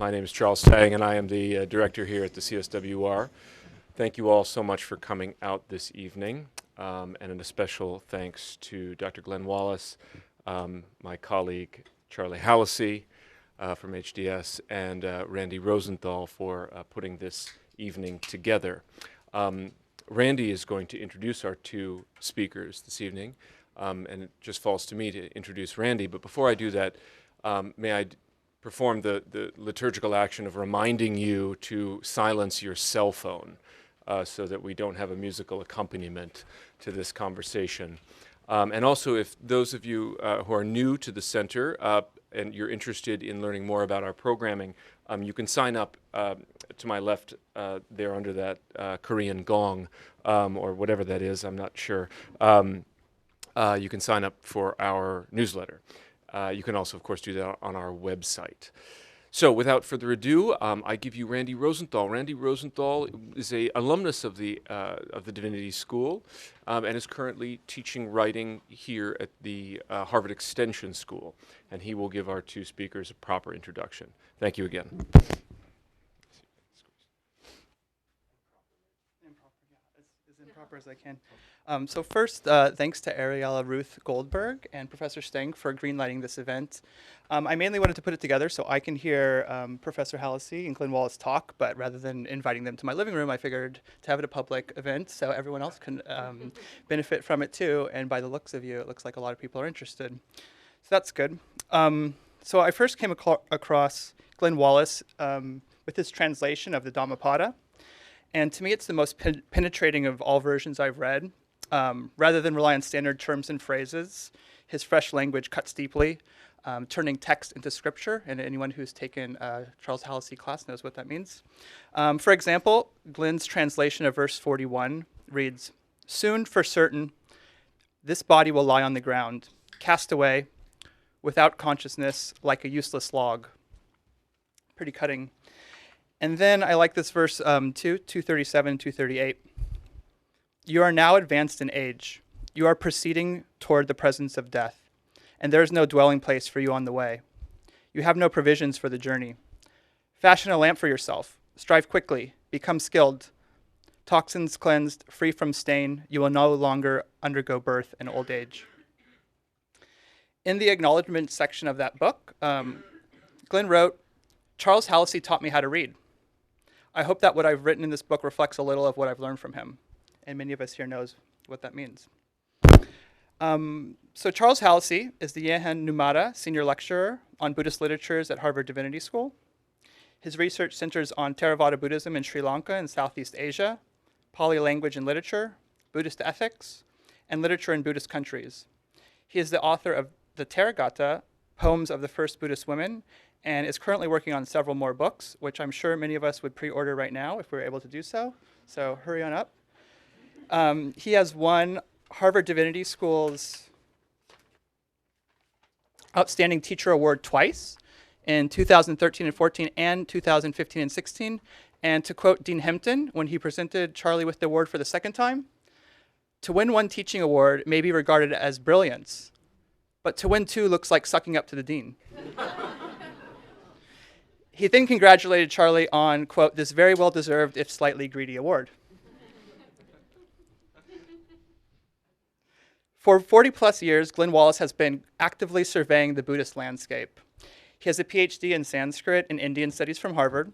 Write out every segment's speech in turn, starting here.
My name is Charles Tang, and I am the director here at the CSWR. Thank you all so much for coming out this evening, and a special thanks to Dr. Glenn Wallis, my colleague Charles Hallisey from HDS, and Randy Rosenthal for putting this evening together. Randy is going to introduce our two speakers this evening, and it just falls to me to introduce Randy. But before I do that, may I perform the liturgical action of reminding you to silence your cell phone so that we don't have a musical accompaniment to this conversation. And also, if those of you who are new to the center and you're interested in learning more about our programming, you can sign up to my left there under that Korean gong, or whatever that is, I'm not sure. You can sign up for our newsletter. You can also, of course, do that on our website. So without further ado, I give you Randy Rosenthal. Randy Rosenthal is an alumnus of the Divinity School and is currently teaching writing here at the Harvard Extension School. And he will give our two speakers a proper introduction. Thank you again. As improper as I can. So first, thanks to Ariella Ruth Goldberg and Professor Steng for greenlighting this event. I mainly wanted to put it together so I can hear Professor Hallisey and Glenn Wallis talk, but rather than inviting them to my living room, I figured to have it a public event so everyone else can benefit from it too. And by the looks of you, it looks like a lot of people are interested. So that's good. So I first came across Glenn Wallis with his translation of the Dhammapada. And to me, it's the most penetrating of all versions I've read. Rather than rely on standard terms and phrases, his fresh language cuts deeply, turning text into scripture, and anyone who's taken a Charles Hallisey class knows what that means. For example, Glenn's translation of verse 41 reads, "Soon for certain, this body will lie on the ground, cast away, without consciousness, like a useless log." Pretty cutting. And then I like this verse 237, 238. "You are now advanced in age. You are proceeding toward the presence of death, and there is no dwelling place for you on the way. You have no provisions for the journey. Fashion a lamp for yourself. Strive quickly. Become skilled. Toxins cleansed, free from stain, you will no longer undergo birth and old age." In the acknowledgement section of that book, Glenn wrote, "Charles Hallisey taught me how to read. I hope that what I've written in this book reflects a little of what I've learned from him." And many of us here knows what that means. So Charles Hallisey is the Yehen Numata Senior Lecturer on Buddhist Literatures at Harvard Divinity School. His research centers on Theravada Buddhism in Sri Lanka and Southeast Asia, Pali language and literature, Buddhist ethics, and literature in Buddhist countries. He is the author of the Therigatha, Poems of the First Buddhist Women, and is currently working on several more books, which I'm sure many of us would pre-order right now if we were able to do so. So hurry on up. He has won Harvard Divinity School's Outstanding Teacher Award twice, in 2013 and 14 and 2015 and 16. And to quote Dean Hempton, when he presented Charlie with the award for the second time, "To win one teaching award may be regarded as brilliance, but to win two looks like sucking up to the dean." He then congratulated Charlie on, quote, "this very well-deserved, if slightly greedy award." For 40-plus years, Glenn Wallis has been actively surveying the Buddhist landscape. He has a Ph.D. in Sanskrit and Indian studies from Harvard,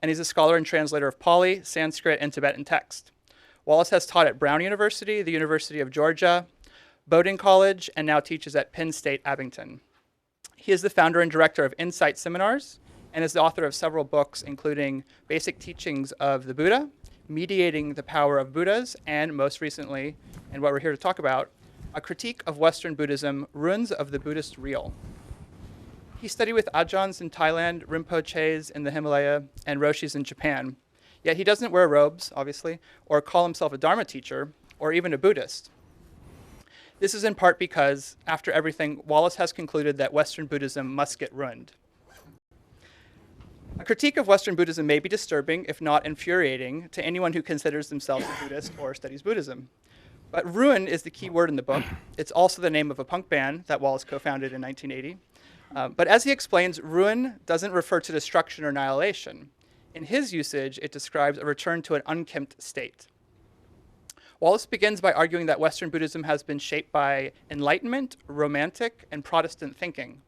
and he's a scholar and translator of Pali, Sanskrit, and Tibetan text. Wallis has taught at Brown University, the University of Georgia, Bowdoin College, and now teaches at Penn State Abington. He is the founder and director of Incite Seminars, and is the author of several books, including Basic Teachings of the Buddha, Mediating the Power of Buddhas, and most recently, and what we're here to talk about, A Critique of Western Buddhism, Ruins of the Buddhist Real. He studied with Ajahns in Thailand, Rinpoches in the Himalaya, and Roshis in Japan. Yet he doesn't wear robes, obviously, or call himself a Dharma teacher, or even a Buddhist. This is in part because, after everything, Wallis has concluded that Western Buddhism must get ruined. A critique of Western Buddhism may be disturbing, if not infuriating, to anyone who considers themselves a Buddhist or studies Buddhism. But ruin is the key word in the book. It's also the name of a punk band that Wallis co-founded in 1980. But as he explains, ruin doesn't refer to destruction or annihilation. In his usage, it describes a return to an unkempt state. Wallis begins by arguing that Western Buddhism has been shaped by Enlightenment, Romantic, and Protestant thinking.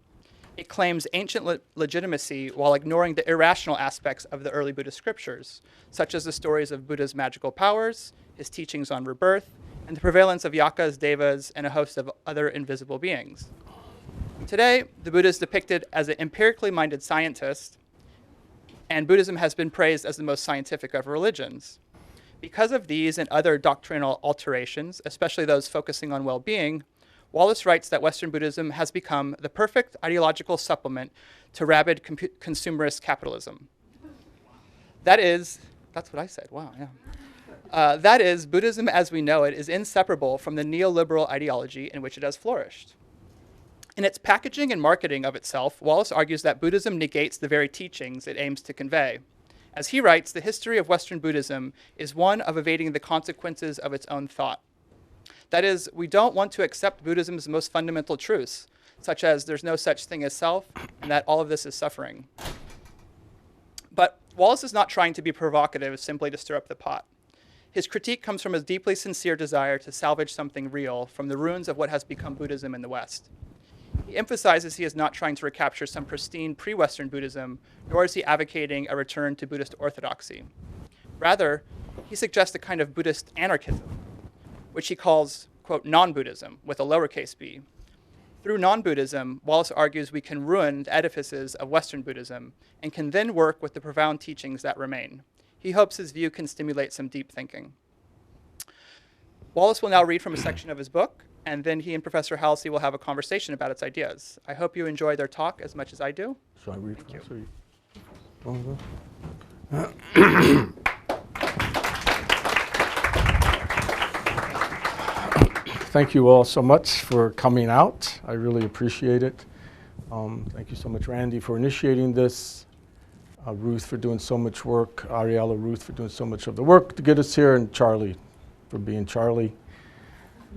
It claims ancient legitimacy while ignoring the irrational aspects of the early Buddhist scriptures, such as the stories of Buddha's magical powers, his teachings on rebirth, and the prevalence of yakas, devas, and a host of other invisible beings. Today, the Buddha is depicted as an empirically minded scientist, and Buddhism has been praised as the most scientific of religions. Because of these and other doctrinal alterations, especially those focusing on well-being, Wallis writes that Western Buddhism has become the perfect ideological supplement to rabid consumerist capitalism. That's what I said, wow, yeah. That is, Buddhism as we know it is inseparable from the neoliberal ideology in which it has flourished. In its packaging and marketing of itself, Wallis argues that Buddhism negates the very teachings it aims to convey. As he writes, the history of Western Buddhism is one of evading the consequences of its own thought. That is, we don't want to accept Buddhism's most fundamental truths, such as there's no such thing as self, and that all of this is suffering. But Wallis is not trying to be provocative simply to stir up the pot. His critique comes from a deeply sincere desire to salvage something real from the ruins of what has become Buddhism in the West. He emphasizes he is not trying to recapture some pristine pre-Western Buddhism, nor is he advocating a return to Buddhist orthodoxy. Rather, he suggests a kind of Buddhist anarchism, which he calls, quote, non-Buddhism, with a lowercase b. Through non-Buddhism, Wallis argues we can ruin the edifices of Western Buddhism and can then work with the profound teachings that remain. He hopes his view can stimulate some deep thinking. Wallis will now read from a section of his book, and then he and Professor Hallisey will have a conversation about its ideas. I hope you enjoy their talk as much as I do. Shall I read? Thank Thank you all so much for coming out. I really appreciate it. Thank you so much, Randy, for initiating this. Ruth for doing so much work. Ariella Ruth for doing so much of the work to get us here, and Charlie for being Charlie.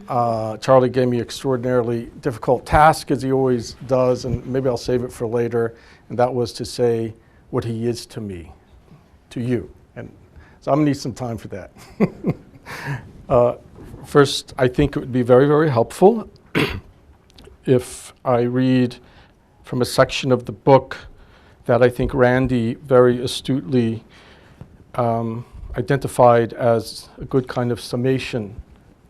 Charlie gave me extraordinarily difficult task, as he always does, and maybe I'll save it for later, and that was to say what he is to me, to you. And so I'm gonna need some time for that. First, I think it would be very, very helpful if I read from a section of the book that I think Randy very astutely identified as a good kind of summation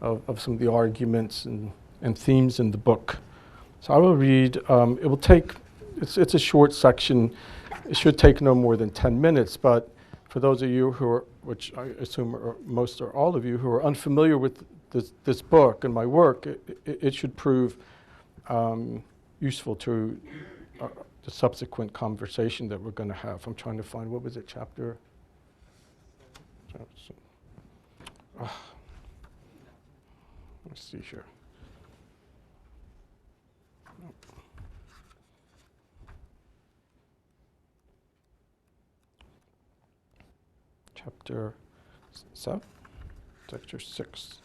of some of the arguments and themes in the book. So I will read, it will take, it's a short section, it should take no more than 10 minutes, but for those of you who are, which I assume are most or all of you, who are unfamiliar with this book and my work, it should prove useful to the subsequent conversation that we're going to have. I'm trying to find, what was it, chapter? Let's see here. Chapter 7, chapter 6.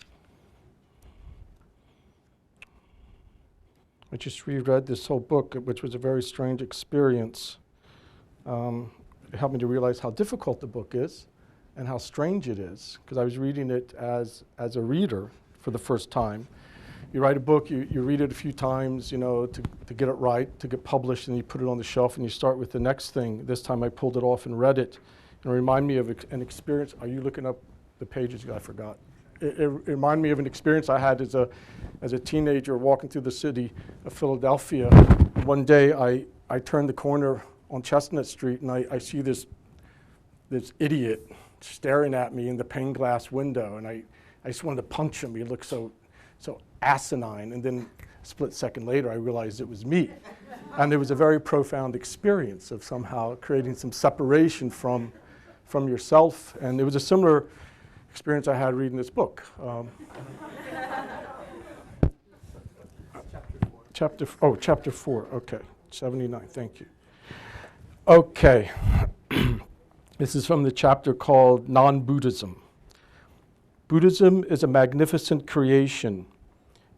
I just reread this whole book, which was a very strange experience. It helped me to realize how difficult the book is and how strange it is, because I was reading it as a reader for the first time. You write a book, you read it a few times, you know, to get it right, to get published, and you put it on the shelf and you start with the next thing. This time I pulled it off and read it, and it reminded me of an experience. Are you looking up the pages? I forgot. It reminded me of an experience I had as a teenager walking through the city of Philadelphia. One day I turned the corner on Chestnut Street and I see this idiot staring at me in the pane glass window, and I just wanted to punch him. He looked so asinine. And then a split second later, I realized it was me. And it was a very profound experience of somehow creating some separation from yourself. And it was a similar experience I had reading this book. Chapter 4, okay, 79, thank you. Okay, this is from the chapter called Non-Buddhism. Buddhism is a magnificent creation.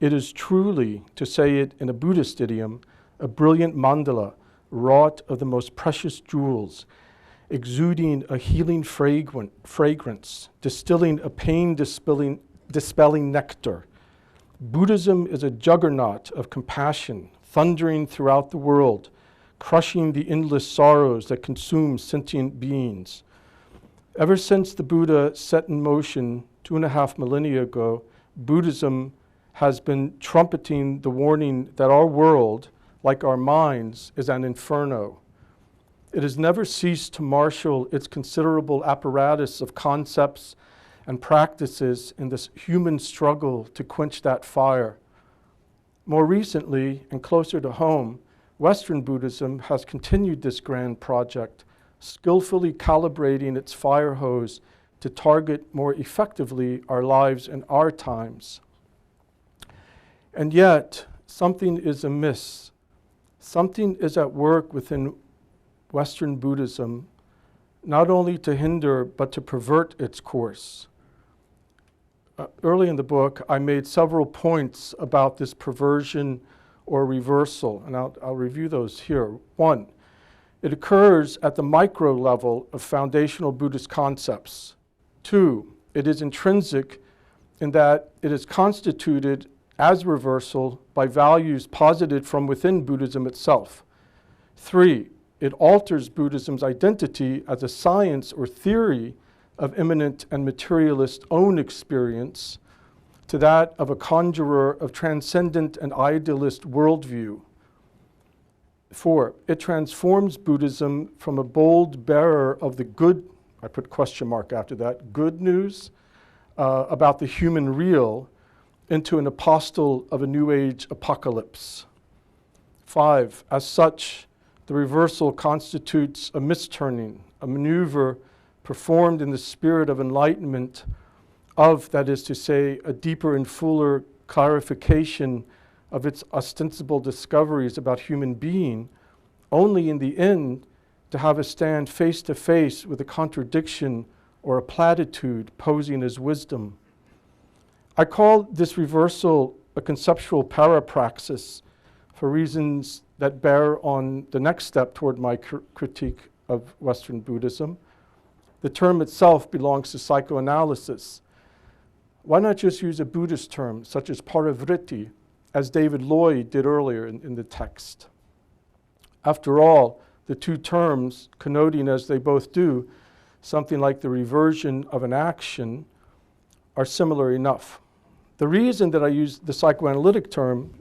It is truly, to say it in a Buddhist idiom, a brilliant mandala wrought of the most precious jewels, exuding a healing fragrance, distilling a pain-dispelling nectar. Buddhism is a juggernaut of compassion, thundering throughout the world, crushing the endless sorrows that consume sentient beings. Ever since the Buddha set in motion 2.5 millennia ago, Buddhism has been trumpeting the warning that our world, like our minds, is an inferno. It has never ceased to marshal its considerable apparatus of concepts and practices in this human struggle to quench that fire. More recently, and closer to home, Western Buddhism has continued this grand project, skillfully calibrating its fire hose to target more effectively our lives and our times. And yet, something is amiss. Something is at work within Western Buddhism, not only to hinder, but to pervert its course. Early in the book, I made several points about this perversion or reversal, and I'll review those here. 1, it occurs at the micro level of foundational Buddhist concepts. 2, it is intrinsic in that it is constituted as reversal by values posited from within Buddhism itself. 3, it alters Buddhism's identity as a science or theory of immanent and materialist own experience to that of a conjurer of transcendent and idealist worldview. 4, it transforms Buddhism from a bold bearer of the good, I put question mark after that, good news about the human real, into an apostle of a New Age apocalypse. 5, as such, the reversal constitutes a misturning, a maneuver performed in the spirit of enlightenment of, that is to say, a deeper and fuller clarification of its ostensible discoveries about human being, only in the end to have us stand face to face with a contradiction or a platitude posing as wisdom. I call this reversal a conceptual parapraxis for reasons that bear on the next step toward my critique of Western Buddhism. The term itself belongs to psychoanalysis. Why not just use a Buddhist term, such as paravritti, as David Lloyd did earlier in the text? After all, the two terms, connoting as they both do, something like the reversion of an action, are similar enough. The reason that I use the psychoanalytic term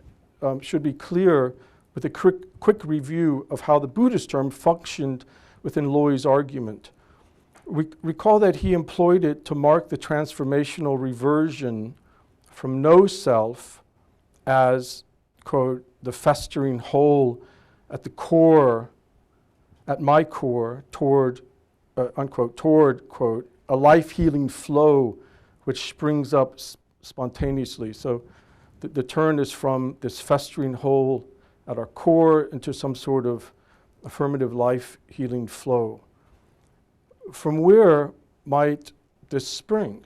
should be clear with a quick review of how the Buddhist term functioned within Lloyd's argument. Recall that he employed it to mark the transformational reversion from no self as, quote, the festering hole at the core, at my core, toward, unquote, toward, quote, a life-healing flow which springs up spontaneously. So the turn is from this festering hole at our core into some sort of affirmative life-healing flow. From where might this spring?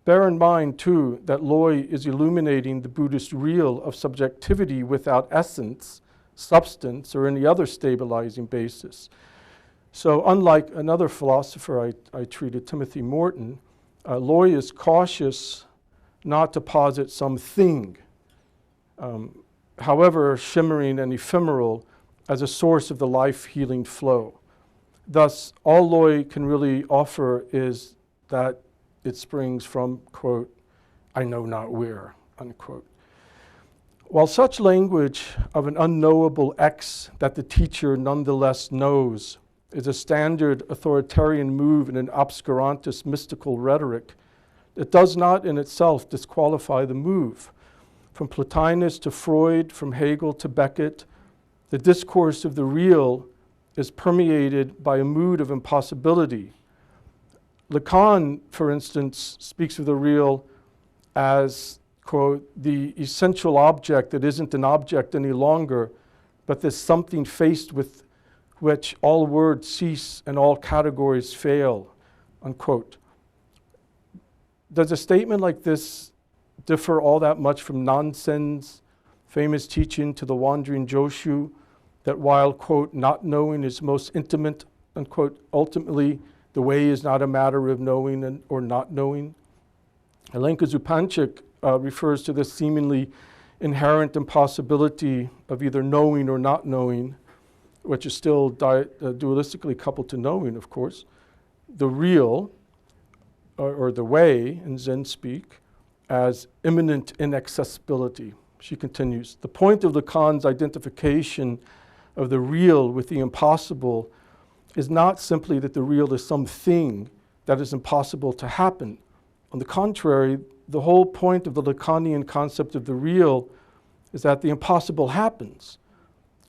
Bear in mind, too, that Loy is illuminating the Buddhist real of subjectivity without essence, substance, or any other stabilizing basis. So unlike another philosopher I treated, Timothy Morton, Loy is cautious not to posit some thing, however shimmering and ephemeral, as a source of the life-healing flow. Thus, all Loy can really offer is that it springs from, quote, I know not where, unquote. While such language of an unknowable X that the teacher nonetheless knows is a standard authoritarian move in an obscurantist mystical rhetoric, it does not in itself disqualify the move. From Plotinus to Freud, from Hegel to Beckett, the discourse of the real is permeated by a mood of impossibility. Lacan, for instance, speaks of the real as, quote, the essential object that isn't an object any longer, but there's something faced with which all words cease and all categories fail, unquote. Does a statement like this differ all that much from nonsense, famous teaching to the wandering Joshu that while, quote, not knowing is most intimate, unquote, ultimately the way is not a matter of knowing or not knowing. Alenka Zupančič refers to this seemingly inherent impossibility of either knowing or not knowing, which is still dualistically coupled to knowing, of course. The real, or the way in Zen speak, as immanent inaccessibility. She continues, the point of Lacan's identification of the real with the impossible is not simply that the real is something that is impossible to happen. On the contrary, the whole point of the Lacanian concept of the real is that the impossible happens.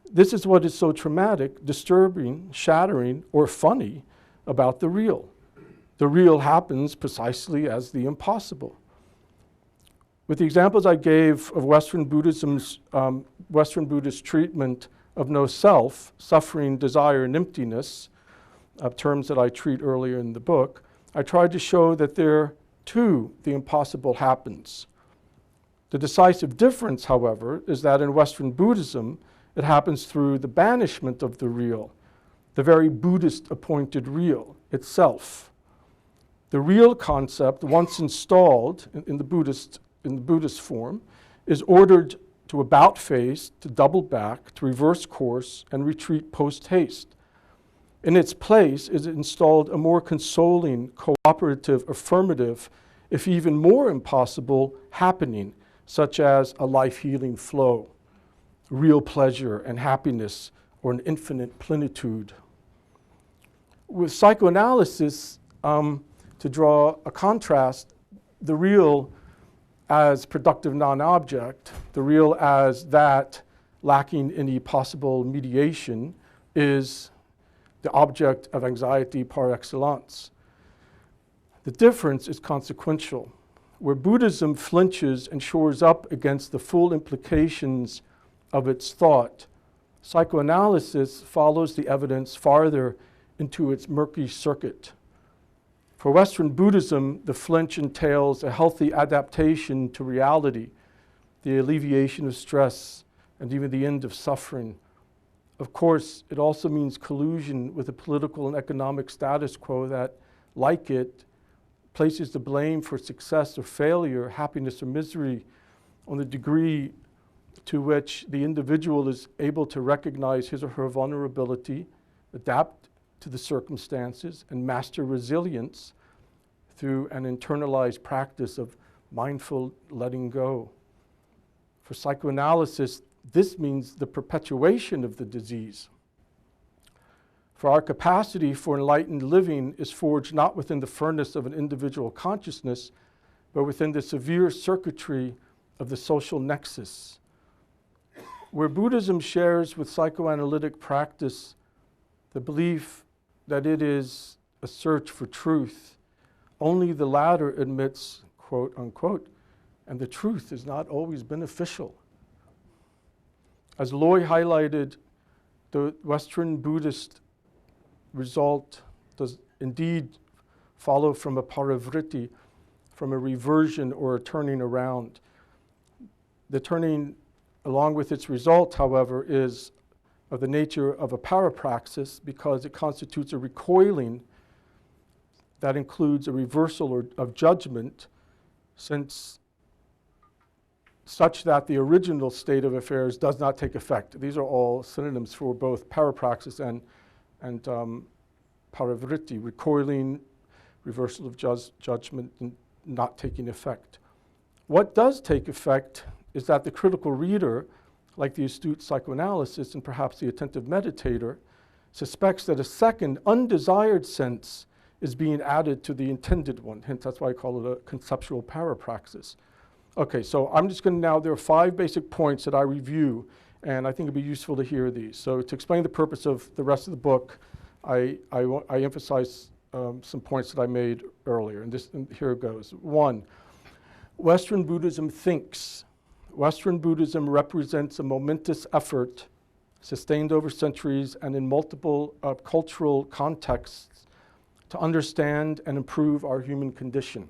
This is what is so traumatic, disturbing, shattering, or funny about the real. The real happens precisely as the impossible. With the examples I gave of Western Buddhism's, Western Buddhist treatment of no self, suffering, desire, and emptiness, terms that I treat earlier in the book, I tried to show that there, too, the impossible happens. The decisive difference, however, is that in Western Buddhism, it happens through the banishment of the real, the very Buddhist appointed real itself. The real concept, once installed in the Buddhist form, is ordered to about face, to double back, to reverse course, and retreat post haste. In its place is installed a more consoling, cooperative, affirmative, if even more impossible, happening, such as a life-healing flow, real pleasure and happiness, or an infinite plenitude. With psychoanalysis, to draw a contrast, the real as productive non-object, the real as that lacking any possible mediation, is the object of anxiety par excellence. The difference is consequential. Where Buddhism flinches and shores up against the full implications of its thought, psychoanalysis follows the evidence farther into its murky circuit. For Western Buddhism, the flinch entails a healthy adaptation to reality, the alleviation of stress, and even the end of suffering. Of course, it also means collusion with a political and economic status quo that, like it, places the blame for success or failure, happiness or misery, on the degree to which the individual is able to recognize his or her vulnerability, adapt to the circumstances, and master resilience through an internalized practice of mindful letting go. For psychoanalysis, this means the perpetuation of the disease. For our capacity for enlightened living is forged not within the furnace of an individual consciousness, but within the severe circuitry of the social nexus. Where Buddhism shares with psychoanalytic practice the belief that it is a search for truth, only the latter admits, quote unquote, and the truth is not always beneficial. As Loy highlighted, the Western Buddhist result does indeed follow from a parivritti, from a reversion or a turning around. The turning along with its result, however, is of the nature of a parapraxis because it constitutes a recoiling that includes a reversal of judgment, since such that the original state of affairs does not take effect. These are all synonyms for both parapraxis and parivritti, recoiling, reversal of judgment, and not taking effect. What does take effect is that the critical reader, like the astute psychoanalyst and perhaps the attentive meditator, suspects that a second undesired sense is being added to the intended one. Hence, that's why I call it a conceptual parapraxis. Okay, so I'm just going to now, there are 5 basic points that I review, and I think it'd be useful to hear these. So to explain the purpose of the rest of the book, I emphasize some points that I made earlier, and here it goes. 1, Western Buddhism thinks. Western Buddhism represents a momentous effort sustained over centuries and in multiple cultural contexts to understand and improve our human condition.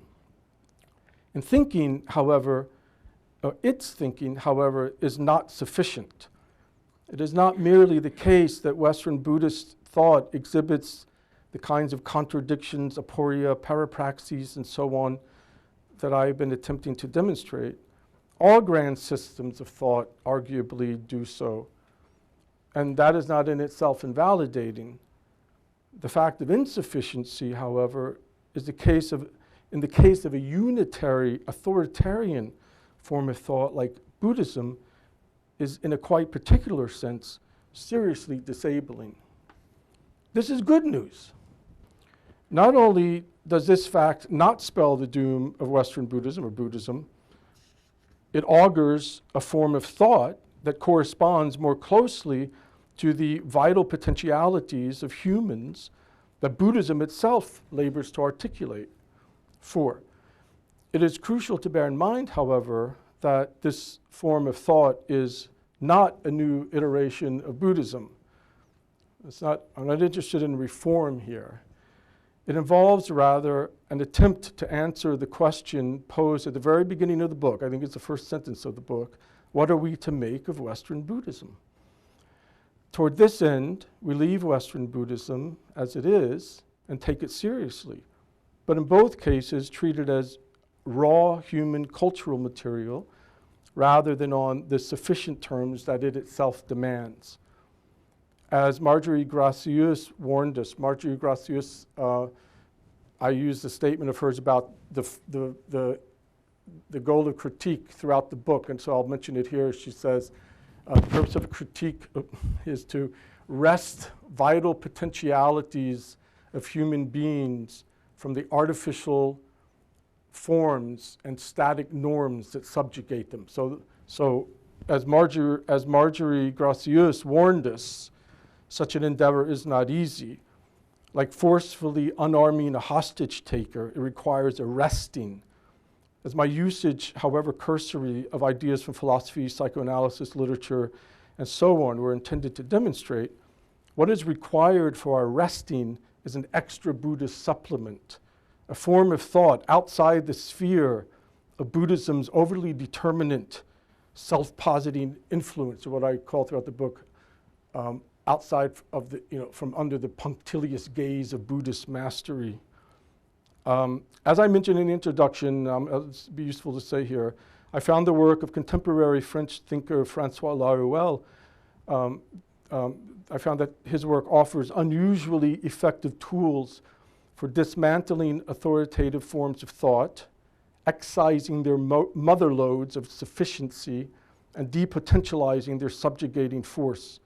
In thinking, however, its thinking, however, is not sufficient. It is not merely the case that Western Buddhist thought exhibits the kinds of contradictions, aporia, parapraxis, and so on that I've been attempting to demonstrate. All grand systems of thought arguably do so, and that is not in itself invalidating. The fact of insufficiency, however, is in the case of a unitary, authoritarian form of thought like Buddhism, is in a quite particular sense seriously disabling. This is good news. Not only does this fact not spell the doom of Western Buddhism or Buddhism, it augurs a form of thought that corresponds more closely to the vital potentialities of humans that Buddhism itself labors to articulate. 4. It is crucial to bear in mind, however, that this form of thought is not a new iteration of Buddhism. I'm not interested in reform here. It involves rather an attempt to answer the question posed at the very beginning of the book. I think it's the first sentence of the book. What are we to make of Western Buddhism? Toward this end, we leave Western Buddhism as it is and take it seriously, but in both cases treat it as raw human cultural material rather than on the sufficient terms that it itself demands. As Marjorie Gracius warned us, Marjorie Gracius, I used a statement of hers about the goal of critique throughout the book, and so I'll mention it here. She says, the purpose of a critique is to wrest vital potentialities of human beings from the artificial forms and static norms that subjugate them. So as Marjorie Gracius warned us, such an endeavor is not easy. Like forcefully unarming a hostage taker, it requires arresting. As my usage, however cursory, of ideas from philosophy, psychoanalysis, literature, and so on were intended to demonstrate, what is required for our arresting is an extra Buddhist supplement, a form of thought outside the sphere of Buddhism's overly determinate, self-positing influence, or what I call throughout the book, outside of the, from under the punctilious gaze of Buddhist mastery. As I mentioned in the introduction, it'd be useful to say here, I found the work of contemporary French thinker Francois Laruelle. I found that his work offers unusually effective tools for dismantling authoritative forms of thought, excising their mother loads of sufficiency, and depotentializing their subjugating force.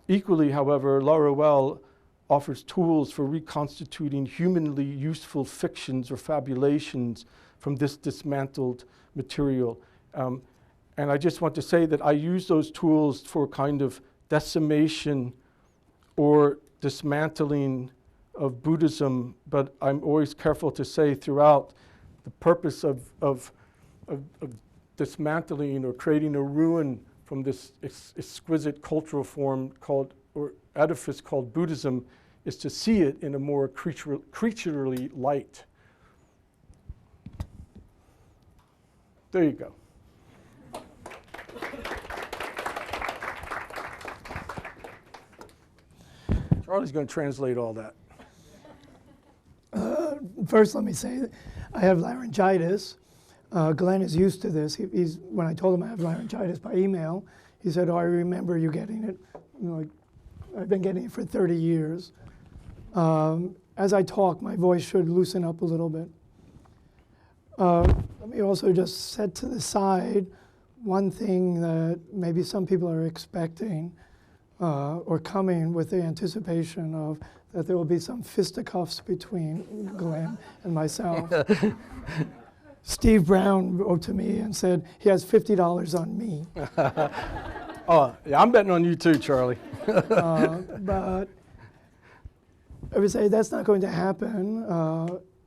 Equally, however, Laruelle offers tools for reconstituting humanly useful fictions or fabulations from this dismantled material. And I just want to say that I use those tools for kind of decimation or dismantling of Buddhism, but I'm always careful to say throughout the purpose of dismantling or creating a ruin from this exquisite cultural form called, or edifice called Buddhism, is to see it in a more creaturely light. There you go. Charlie's going to translate all that. First, let me say that I have laryngitis. Glenn is used to this. When I told him I have laryngitis by email, he said, "Oh, I remember you getting it." I've been getting it for 30 years. As I talk, my voice should loosen up a little bit. Let me also just set to the side one thing that maybe some people are expecting or coming with the anticipation of that there will be some fisticuffs between Glenn and myself. Steve Brown wrote to me and said he has $50 on me. Oh, yeah, I'm betting on you too, Charlie. But I would say that's not going to happen,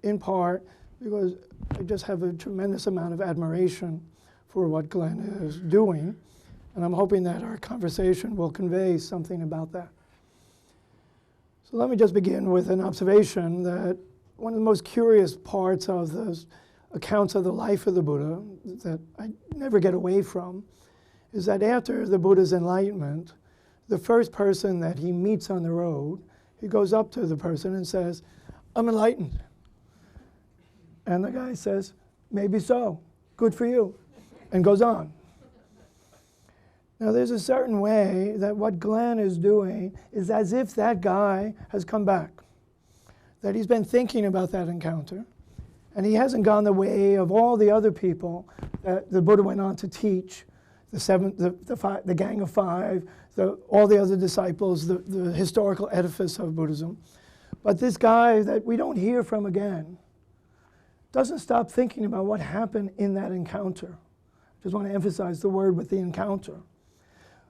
in part because I just have a tremendous amount of admiration for what Glenn is doing, and I'm hoping that our conversation will convey something about that. So let me just begin with an observation that one of the most curious parts of accounts of the life of the Buddha that I never get away from is that after the Buddha's enlightenment, the first person that he meets on the road, he goes up to the person and says, "I'm enlightened." And the guy says, "Maybe so. Good for you," and goes on. Now, there's a certain way that what Glenn is doing is as if that guy has come back, that he's been thinking about that encounter, and he hasn't gone the way of all the other people that the Buddha went on to teach, the Gang of Five, all the other disciples, the historical edifice of Buddhism. But this guy that we don't hear from again doesn't stop thinking about what happened in that encounter. Just want to emphasize the word with the encounter.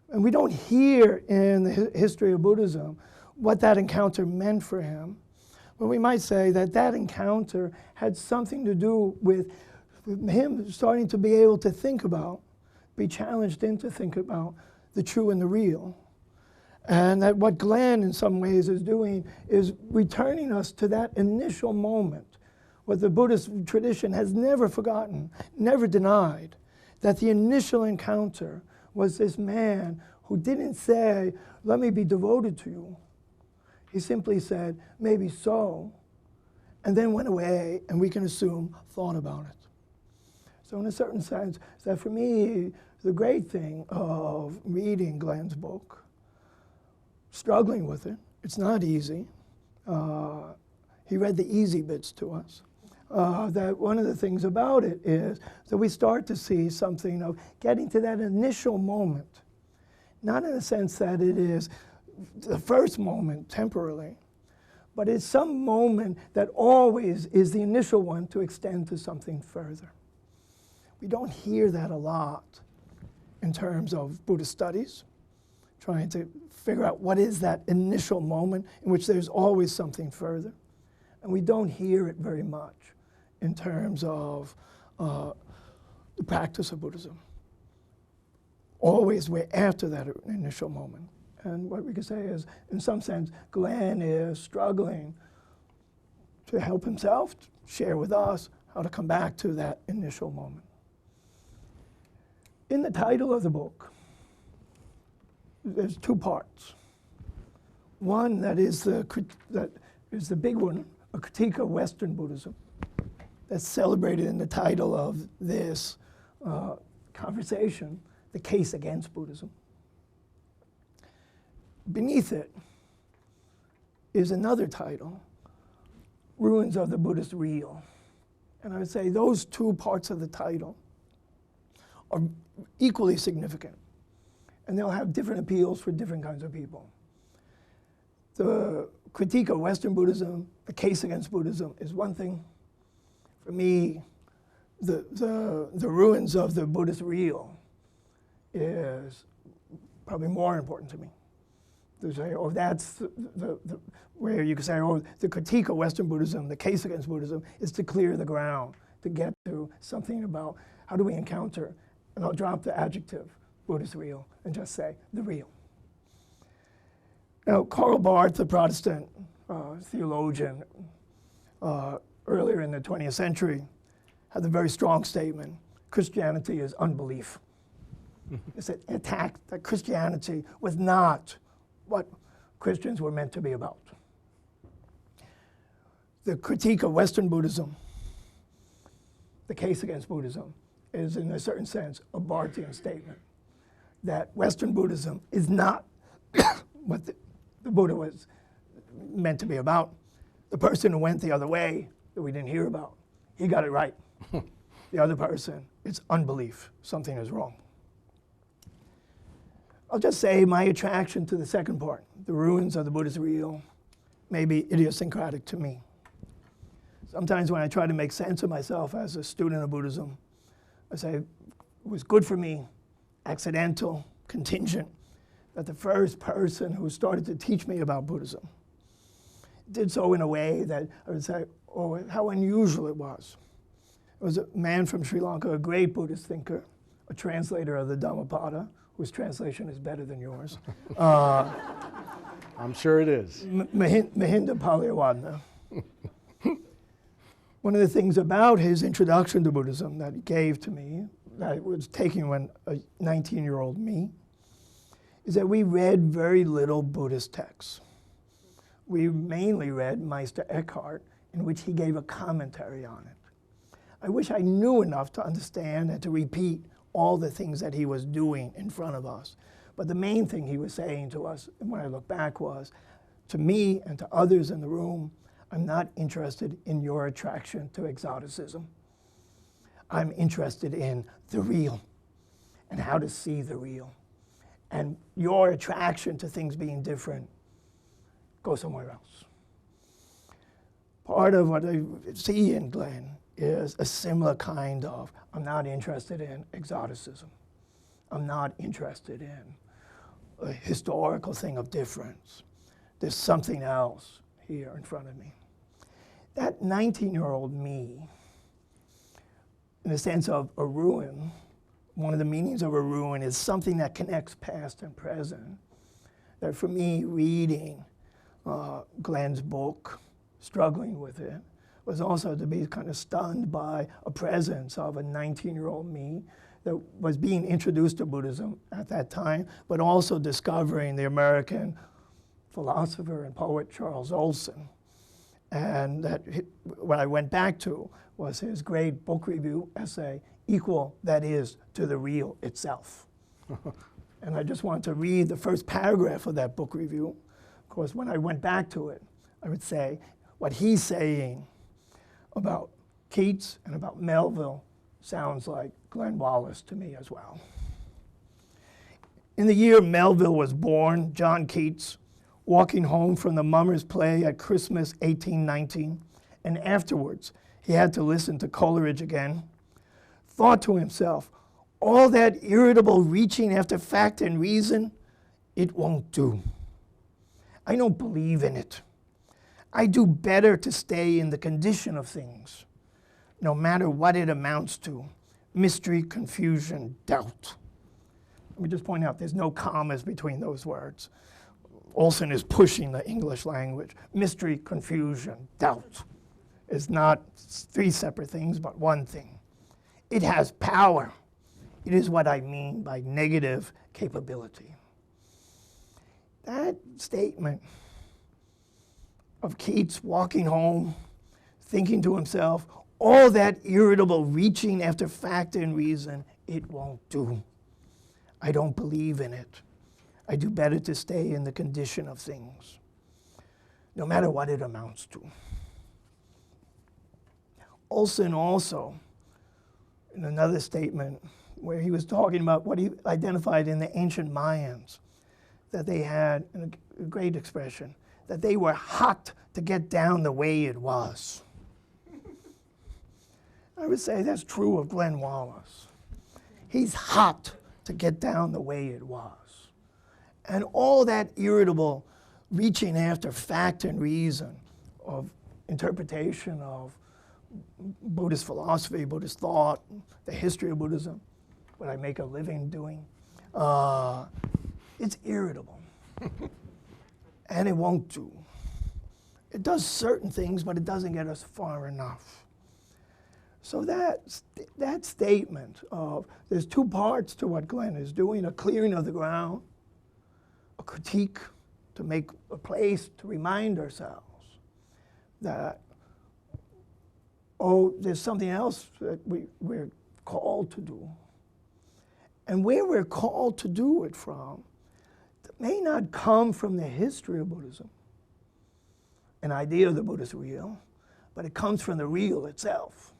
And we don't hear in the history of Buddhism what that encounter meant for him. But we might say that that encounter had something to do with him starting to be able to think about, be challenged into think about the true and the real. And that what Glenn in some ways is doing is returning us to that initial moment, what the Buddhist tradition has never forgotten, never denied, that the initial encounter was this man who didn't say, "Let me be devoted to you." He simply said, "Maybe so," and then went away, and we can assume thought about it. So in a certain sense, that for me, the great thing of reading Glenn's book, struggling with it, it's not easy. He read the easy bits to us. That one of the things about it is that we start to see something of getting to that initial moment, not in the sense that it is the first moment temporarily, but it's some moment that always is the initial one to extend to something further. We don't hear that a lot in terms of Buddhist studies, trying to figure out what is that initial moment in which there's always something further. And we don't hear it very much in terms of the practice of Buddhism. Always we're after that initial moment. And what we could say is, in some sense, Glenn is struggling to help himself share with us how to come back to that initial moment. In the title of the book, there's two parts. One that is the big one, a critique of Western Buddhism, that's celebrated in the title of this conversation, The Case Against Buddhism. Beneath it is another title, Ruins of the Buddhist Real. And I would say those two parts of the title are equally significant, and they'll have different appeals for different kinds of people. The critique of Western Buddhism, the case against Buddhism, is one thing. For me, the ruins of the Buddhist Real is probably more important to me. To say, oh, that's where you could say, oh, the critique of Western Buddhism, the case against Buddhism, is to clear the ground, to get to something about how do we encounter, and I'll drop the adjective, Buddhist Real, and just say, the real. Now, Karl Barth, the Protestant theologian, earlier in the 20th century, had a very strong statement, Christianity is unbelief. It's an attack that Christianity was not what Christians were meant to be about. The critique of Western Buddhism, the case against Buddhism, is in a certain sense a Barthian statement that Western Buddhism is not what the Buddha was meant to be about. The person who went the other way that we didn't hear about, he got it right. The other person, it's unbelief. Something is wrong. I'll just say my attraction to the second part, the ruins of the Buddhist Real, may be idiosyncratic to me. Sometimes when I try to make sense of myself as a student of Buddhism, I say it was good for me, accidental, contingent, that the first person who started to teach me about Buddhism did so in a way that I would say, oh, how unusual it was. It was a man from Sri Lanka, a great Buddhist thinker, a translator of the Dhammapada, whose translation is better than yours. I'm sure it is. Mahinda Palihwatna. One of the things about his introduction to Buddhism that he gave to me, that I was taking when a 19-year-old me, is that we read very little Buddhist texts. We mainly read Meister Eckhart, in which he gave a commentary on it. I wish I knew enough to understand and to repeat all the things that he was doing in front of us. But the main thing he was saying to us, when I look back, was, to me and to others in the room, I'm not interested in your attraction to exoticism. I'm interested in the real and how to see the real. And your attraction to things being different, go somewhere else. Part of what I see in Glenn is a similar kind of, I'm not interested in exoticism. I'm not interested in a historical thing of difference. There's something else here in front of me. That 19-year-old me, in the sense of a ruin, one of the meanings of a ruin is something that connects past and present. That for me, reading Glenn's book, struggling with it, was also to be kind of stunned by a presence of a 19-year-old me that was being introduced to Buddhism at that time, but also discovering the American philosopher and poet Charles Olson. And that what I went back to was his great book review essay, Equal, that is, to the Real itself. And I just want to read the first paragraph of that book review. Of course, when I went back to it, I would say what he's saying about Keats and about Melville sounds like Glenn Wallis to me as well. In the year Melville was born, John Keats, walking home from the Mummers' Play at Christmas 1819, and afterwards he had to listen to Coleridge again, thought to himself, all that irritable reaching after fact and reason, it won't do. I don't believe in it. I do better to stay in the condition of things, no matter what it amounts to, mystery, confusion, doubt. Let me just point out there's no commas between those words. Olson is pushing the English language. Mystery, confusion, doubt is not three separate things, but one thing. It has power. It is what I mean by negative capability. That statement of Keats walking home, thinking to himself, all that irritable reaching after fact and reason, it won't do. I don't believe in it. I do better to stay in the condition of things, no matter what it amounts to. Olson also, in another statement, where he was talking about what he identified in the ancient Mayans, that they had, in a great expression, that they were hot to get down the way it was. I would say that's true of Glenn Wallis. He's hot to get down the way it was. And all that irritable reaching after fact and reason of interpretation of Buddhist philosophy, Buddhist thought, the history of Buddhism, what I make a living doing, it's irritable. And it won't do. It does certain things, but it doesn't get us far enough. So that statement of, there's two parts to what Glenn is doing, a clearing of the ground, a critique to make a place to remind ourselves that, oh, there's something else that we're called to do. And where we're called to do it from, it may not come from the history of Buddhism, an idea of the Buddhist real, but it comes from the real itself.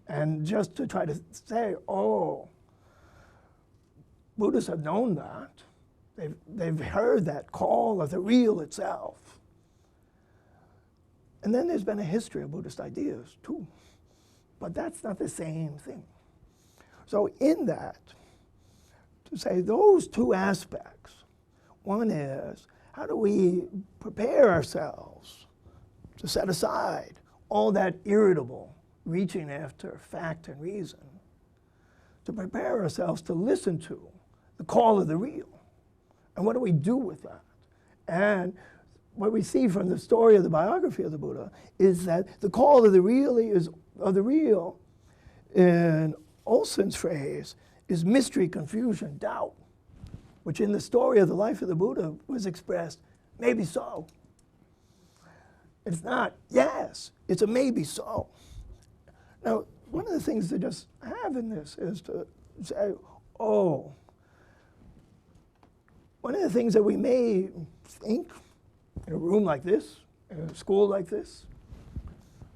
And just to try to say, oh, Buddhists have known that. They've heard that call of the real itself. And then there's been a history of Buddhist ideas too. But that's not the same thing. So in that, to say those two aspects, one is, how do we prepare ourselves to set aside all that irritable reaching after fact and reason, to prepare ourselves to listen to the call of the real? And what do we do with that? And what we see from the story of the biography of the Buddha is that the call of the real in Olson's phrase is mystery, confusion, doubt, which in the story of the life of the Buddha was expressed, maybe so. It's not yes, it's a maybe so. Now, one of the things to just have in this is to say, oh, one of the things that we may think in a room like this, in a school like this,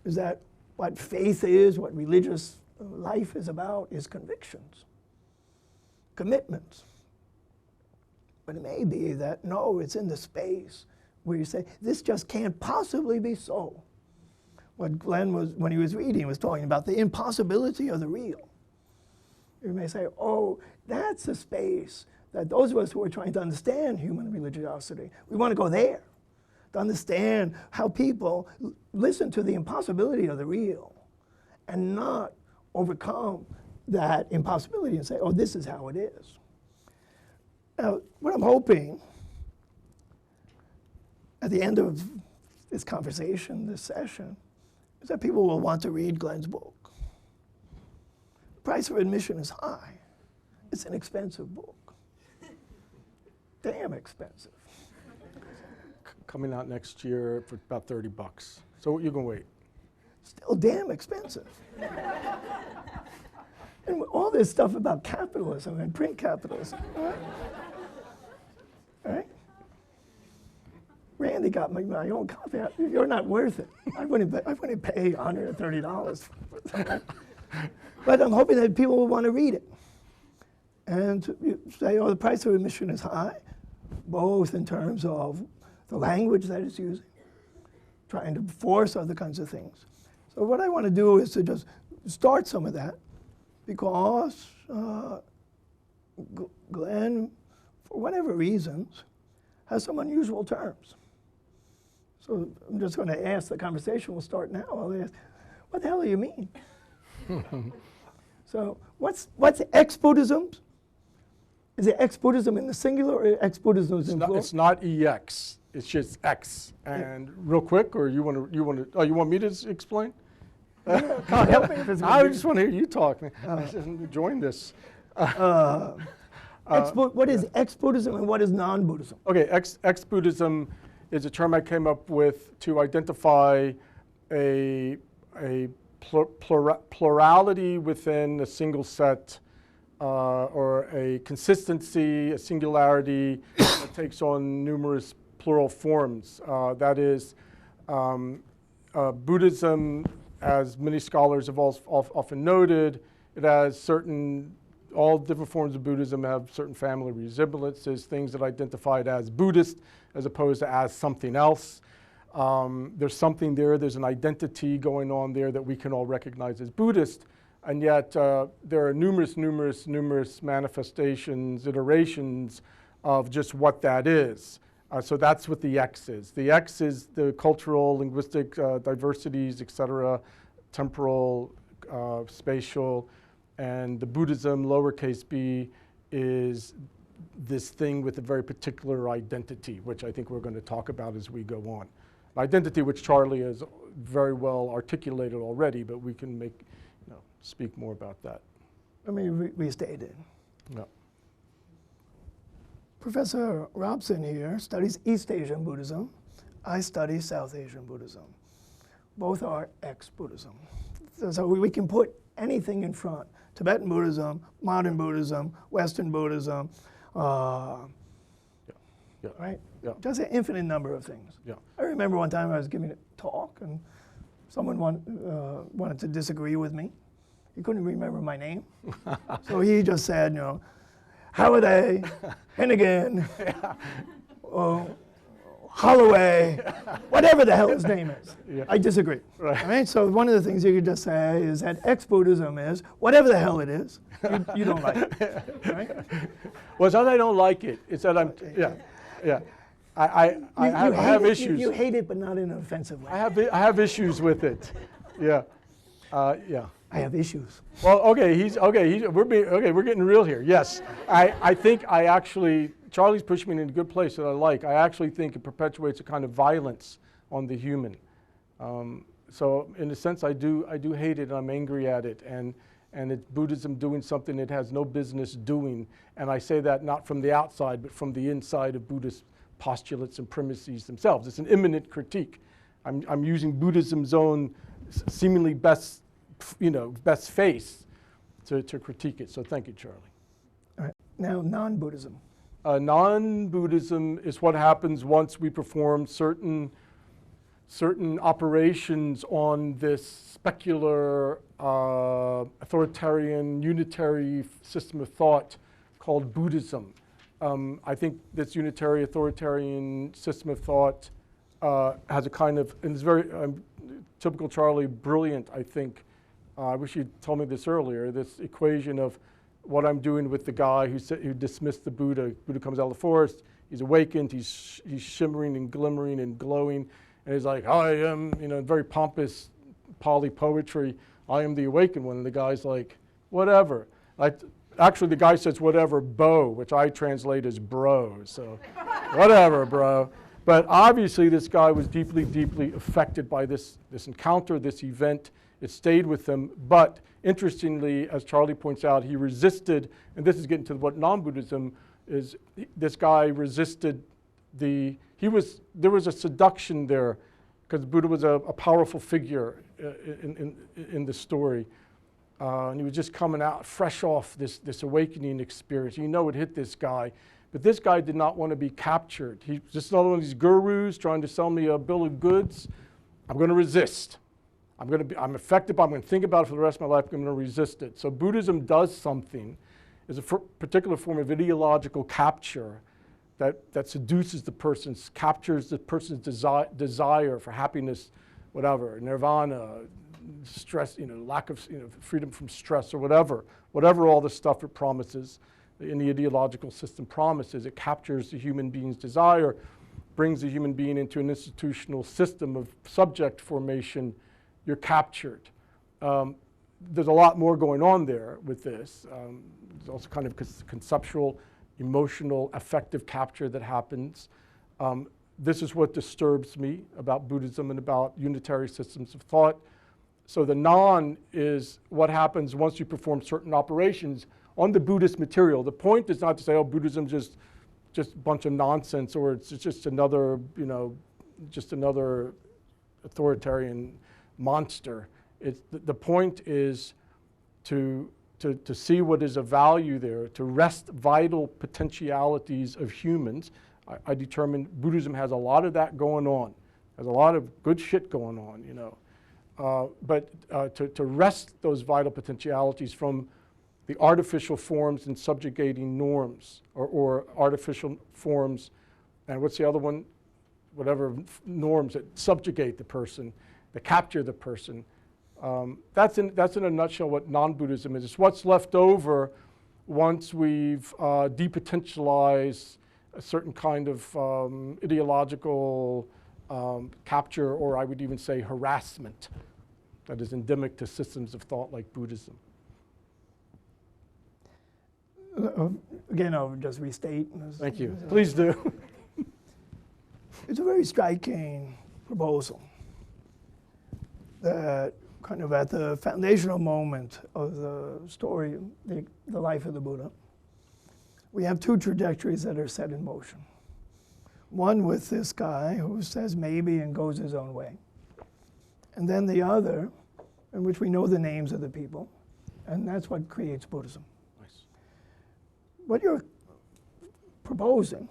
is that what faith is, what religious life is about, is convictions, commitments. But it may be that, no, it's in the space where you say, this just can't possibly be so. What Glenn was, when he was reading, was talking about the impossibility of the real. You may say, oh, that's a space that those of us who are trying to understand human religiosity, we want to go there, to understand how people listen to the impossibility of the real and not overcome that impossibility and say, oh, this is how it is. Now, what I'm hoping at the end of this conversation, this session, is that people will want to read Glenn's book. The price of admission is high. It's an expensive book. Damn expensive. Coming out next year for about $30. So you can wait. Still damn expensive. And all this stuff about capitalism and print capitalism, right? Right? Randy got me my own copy. You're not worth it. I wouldn't pay $130 for that. But I'm hoping that people will want to read it. And you say, oh, the price of admission is high, both in terms of the language that it's using, trying to force other kinds of things. So what I want to do is to just start some of that, because Glenn, for whatever reasons, has some unusual terms. So I'm just going to ask, the conversation will start now. I'll ask, what the hell do you mean? So what's ex-Buddhism? Is it ex-Buddhism in the singular or ex-Buddhism in plural? It's not EX. It's just X. And real quick, or you want me to explain? Can't help me if it's I just want to hear you talk, man. I just enjoying this. What is ex-Buddhism and what is non-Buddhism? Okay, ex-Buddhism is a term I came up with to identify a plurality within a single set, or a consistency, a singularity that takes on numerous plural forms. That is, Buddhism, as many scholars have often noted, it has all different forms of Buddhism have certain family resemblances, things that are identified as Buddhist as opposed to as something else. There's something there's an identity going on there that we can all recognize as Buddhist, and yet there are numerous manifestations, iterations of just what that is. So that's what the X is. The X is the cultural, linguistic diversities, etc., temporal, spatial, and the Buddhism, lowercase b, is this thing with a very particular identity, which I think we're going to talk about as we go on. An identity which Charlie has very well articulated already, but we can speak more about that. Let me restate it. Yeah. Professor Robson here studies East Asian Buddhism. I study South Asian Buddhism. Both are ex-Buddhism. So we can put anything in front. Tibetan Buddhism, modern Buddhism, Western Buddhism, right? Yeah. Just an infinite number of things. Yeah. I remember one time I was giving a talk and someone wanted to disagree with me. He couldn't remember my name. So he just said, Halliday, Hennigan, Holloway, whatever the hell his name is. Yeah. I disagree. Right. So one of the things you could just say is that ex-Buddhism is whatever the hell it is, you don't like it. Right? Well, it's not that I don't like it. It's that I have issues. You hate it, but not in an offensive way. I have issues with it. Yeah. I have issues. Well, we're getting real here. Yes, I think I actually Charlie's pushing me in a good place that I like. I actually think it perpetuates a kind of violence on the human. So in a sense, I do hate it, and I'm angry at it, and it's Buddhism doing something it has no business doing. And I say that not from the outside, but from the inside of Buddhist postulates and premises themselves. It's an imminent critique. I'm using Buddhism's own seemingly best face to critique it. So thank you, Charlie. All right. Now, non-Buddhism. Non-Buddhism is what happens once we perform certain operations on this specular, authoritarian, unitary system of thought called Buddhism. I think this unitary authoritarian system of thought has a kind of, and it's very typical Charlie, brilliant, I think. I wish you'd told me this earlier, this equation of what I'm doing with the guy who dismissed the Buddha. Buddha comes out of the forest, he's awakened, he's shimmering and glimmering and glowing, and he's like, I am, very pompous Pali poetry, I am the awakened one. And the guy's like, whatever. Actually, the guy says whatever, bo, which I translate as bro, so whatever, bro. But obviously, this guy was deeply, deeply affected by this encounter, this event. It stayed with him. But interestingly, as Charlie points out, he resisted, and this is getting to what non-Buddhism is, this guy resisted there was a seduction there, because Buddha was a powerful figure in the story. And he was just coming out fresh off this awakening experience. It hit this guy. But this guy did not want to be captured. He's just another one of these gurus trying to sell me a bill of goods. I'm going to resist. I'm affected by it. I'm going to think about it for the rest of my life. I'm going to resist it. So Buddhism does something, is a particular form of ideological capture that seduces the person, captures the person's desire for happiness, whatever, nirvana, stress, lack of freedom from stress or whatever all the stuff it promises in the ideological system promises. It captures the human being's desire, brings the human being into an institutional system of subject formation. You're captured. There's a lot more going on there with this. There's also kind of conceptual, emotional, affective capture that happens. This is what disturbs me about Buddhism and about unitary systems of thought. So the non is what happens once you perform certain operations on the Buddhist material. The point is not to say, oh, Buddhism's just a bunch of nonsense, or it's just another, just another authoritarian monster. The point is to see what is of value there, to wrest vital potentialities of humans. I determined Buddhism has a lot of that going on, has a lot of good shit going on, but to wrest those vital potentialities from the artificial forms and subjugating norms, or artificial forms, and what's the other one? Whatever norms that subjugate the person, that capture the person. That's in a nutshell what non-Buddhism is. It's what's left over once we've depotentialized a certain kind of ideological capture, or I would even say harassment, that is endemic to systems of thought like Buddhism. Again, I'll just restate. Thank you. Please do. It's a very striking proposal that kind of at the foundational moment of the story, the life of the Buddha, we have two trajectories that are set in motion. One with this guy who says maybe and goes his own way. And then the other, in which we know the names of the people, and that's what creates Buddhism. Nice. What you're proposing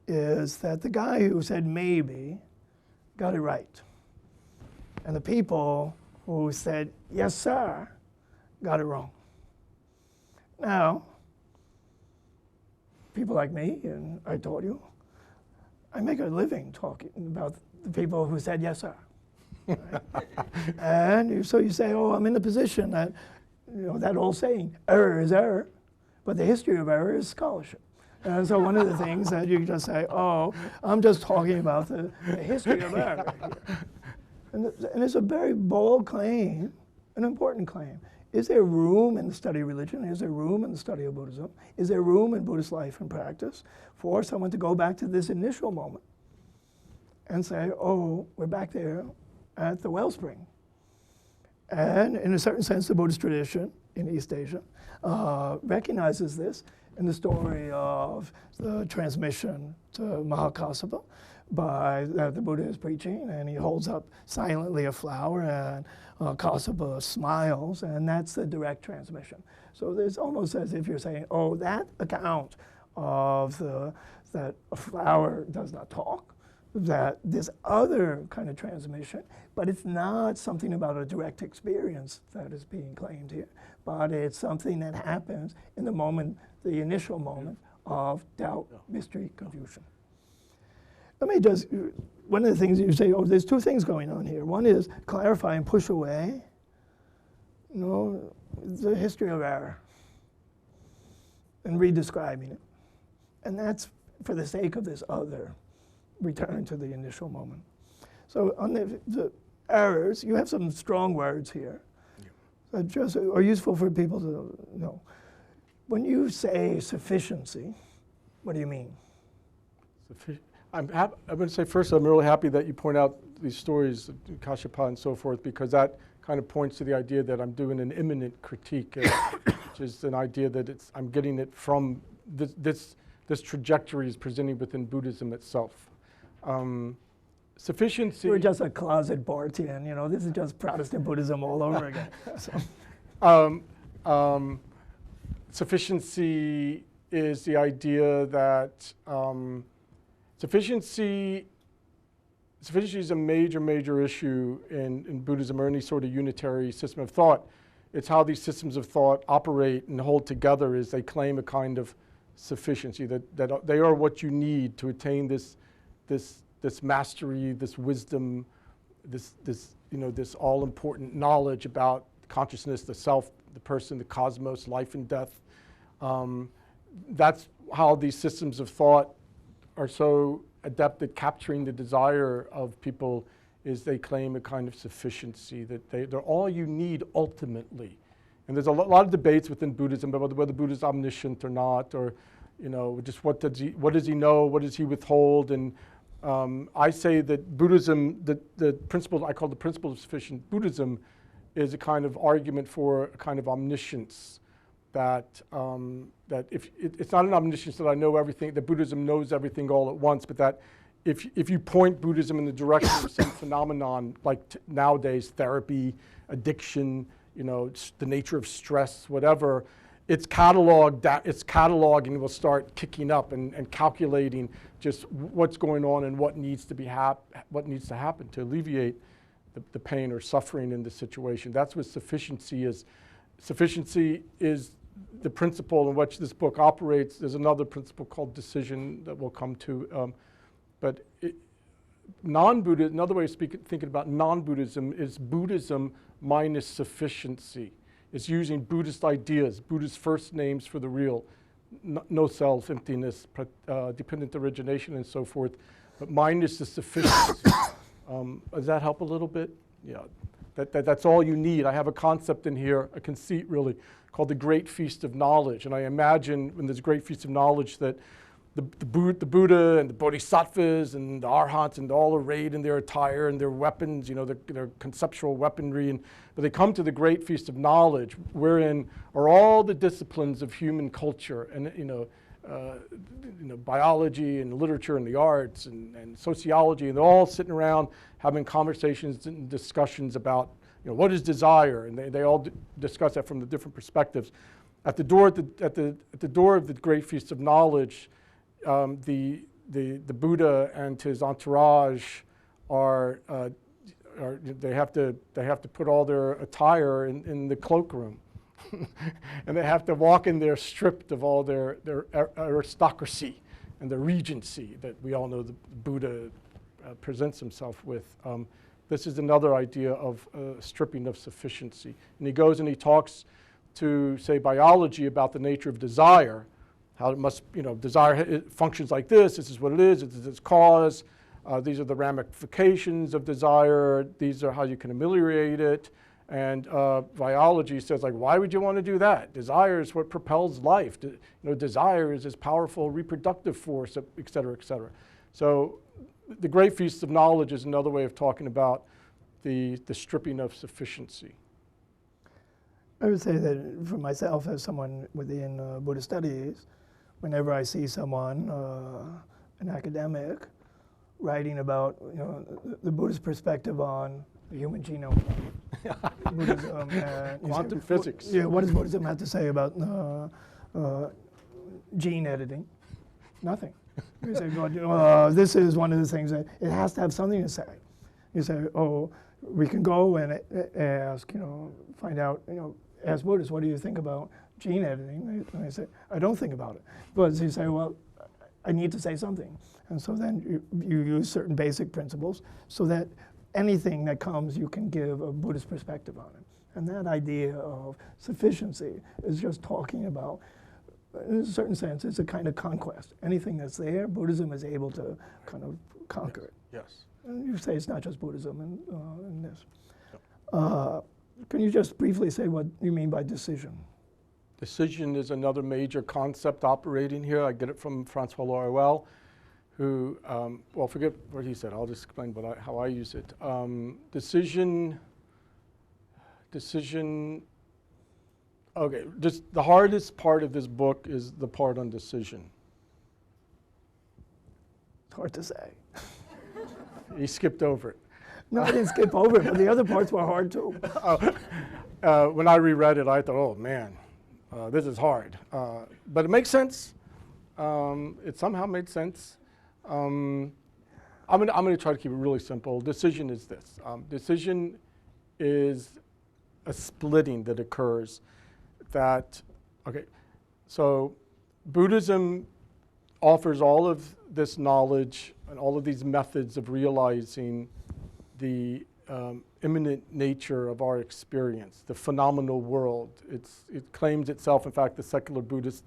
is that the guy who said maybe got it right. And the people who said, yes, sir, got it wrong. Now, people like me, and I told you, I make a living talking about the people who said, yes, sir. Right? And so you say, oh, I'm in the position that, that old saying, error is error, but the history of error is scholarship. And so one of the things that you just say, oh, I'm just talking about the history of error here. And it's a very bold claim, an important claim. is there room in the study of religion? Is there room in the study of Buddhism? Is there room in Buddhist life and practice for someone to go back to this initial moment and say, oh, we're back there at the wellspring? And in a certain sense, the Buddhist tradition in East Asia recognizes this in the story of the transmission to Mahakassapa by the Buddha is preaching, and he holds up silently a flower, and Kassapa smiles, and that's the direct transmission. So it's almost as if you're saying, oh, that account of that a flower does not talk, that this other kind of transmission, but it's not something about a direct experience that is being claimed here, but it's something that happens in the moment, the initial moment of doubt, mystery, confusion. Let me just, one of the things you say, oh, there's two things going on here. One is clarify and push away, the history of error and redescribing it. And that's for the sake of this other return to the initial moment. So on the errors, you have some strong words here that just are useful for people to know. When you say sufficiency, what do you mean? I'm going to say first, I'm really happy that you point out these stories, Kassapa and so forth, because that kind of points to the idea that I'm doing an immanent critique, which is an idea that I'm getting it from this trajectory is presenting within Buddhism itself. Sufficiency. You're just a closet Bartian, this is just Protestant Buddhism all over again. So. Sufficiency is the idea that sufficiency is a major issue in Buddhism or any sort of unitary system of thought. It's how these systems of thought operate and hold together is they claim a kind of sufficiency, that they are what you need to attain this mastery, this wisdom, this all-important knowledge about consciousness, the self, the person, the cosmos, life and death. That's how these systems of thought are so adept at capturing the desire of people, is they claim a kind of sufficiency, that they're all you need ultimately. And there's a lot of debates within Buddhism about whether Buddha is omniscient or not, or just what does he know, what does he withhold. And I say that Buddhism, the principle I call the principle of sufficient Buddhism, is a kind of argument for a kind of omniscience, that if it's not an omniscience that I know everything, that Buddhism knows everything all at once, but that if you point Buddhism in the direction of some phenomenon, like nowadays therapy, addiction, the nature of stress, whatever, its cataloging will start kicking up and calculating just what's going on and what needs to happen to alleviate the pain or suffering in the situation. That's what sufficiency is. Sufficiency is the principle in which this book operates. There's another principle called decision that we'll come to. But non-Buddhism, another way of thinking about non-Buddhism is Buddhism minus sufficiency. It's using Buddhist ideas, Buddhist first names for the real, no self, emptiness, dependent origination, and so forth, but minus the sufficiency. Does that help a little bit? Yeah, that's all you need. I have a concept in here, a conceit really, called the Great Feast of Knowledge. And I imagine when there's a Great Feast of Knowledge that the Buddha and the Bodhisattvas and the Arhats and all arrayed in their attire and their weapons, their conceptual weaponry. But they come to the Great Feast of Knowledge, wherein are all the disciplines of human culture and, biology and literature and the arts and sociology, and they're all sitting around having conversations and discussions about, what is desire, and they all discuss that from the different perspectives. At the door of the Great Feast of Knowledge, the Buddha and his entourage they have to put all their attire in the cloakroom. And they have to walk in there stripped of all their aristocracy and the regency that we all know the Buddha presents himself with. This is another idea of stripping of sufficiency. And he goes and he talks to, say, biology about the nature of desire, how it must, desire it functions like this is what it is its cause, these are the ramifications of desire, these are how you can ameliorate it. And biology says, like, why would you want to do that? Desire is what propels life. Desire is this powerful reproductive force, et cetera, et cetera. So the Great Feast of Knowledge is another way of talking about the stripping of sufficiency. I would say that for myself, as someone within Buddhist studies, whenever I see someone, an academic, writing about the Buddhist perspective on the human genome, Buddhism, and Quantum physics. Yeah, what does Buddhism have to say about gene editing? Nothing. You say, God, this is one of the things that it has to have something to say. You say, oh, we can go and ask, find out, ask Buddhists, what do you think about gene editing? And they say, I don't think about it. But you say, well, I need to say something. And so then you use certain basic principles so that anything that comes, you can give a Buddhist perspective on it. And that idea of sufficiency is just talking about, in a certain sense, it's a kind of conquest. Anything that's there, Buddhism is able to kind of conquer it. Yes. And you say it's not just Buddhism in this. Can you just briefly say what you mean by decision? Decision is another major concept operating here. I get it from Francois Laruelle, who, well, forget what he said. I'll just explain how I use it. Decision, okay, just the hardest part of this book is the part on decision. It's hard to say. He skipped over it. No, I didn't skip over it, but the other parts were hard too. When I reread it, I thought, oh man, this is hard. But it makes sense. It somehow made sense. I'm gonna try to keep it really simple. Decision is this. Decision is a splitting that occurs okay, so Buddhism offers all of this knowledge and all of these methods of realizing the immanent nature of our experience, the phenomenal world. It claims itself, in fact, the secular Buddhist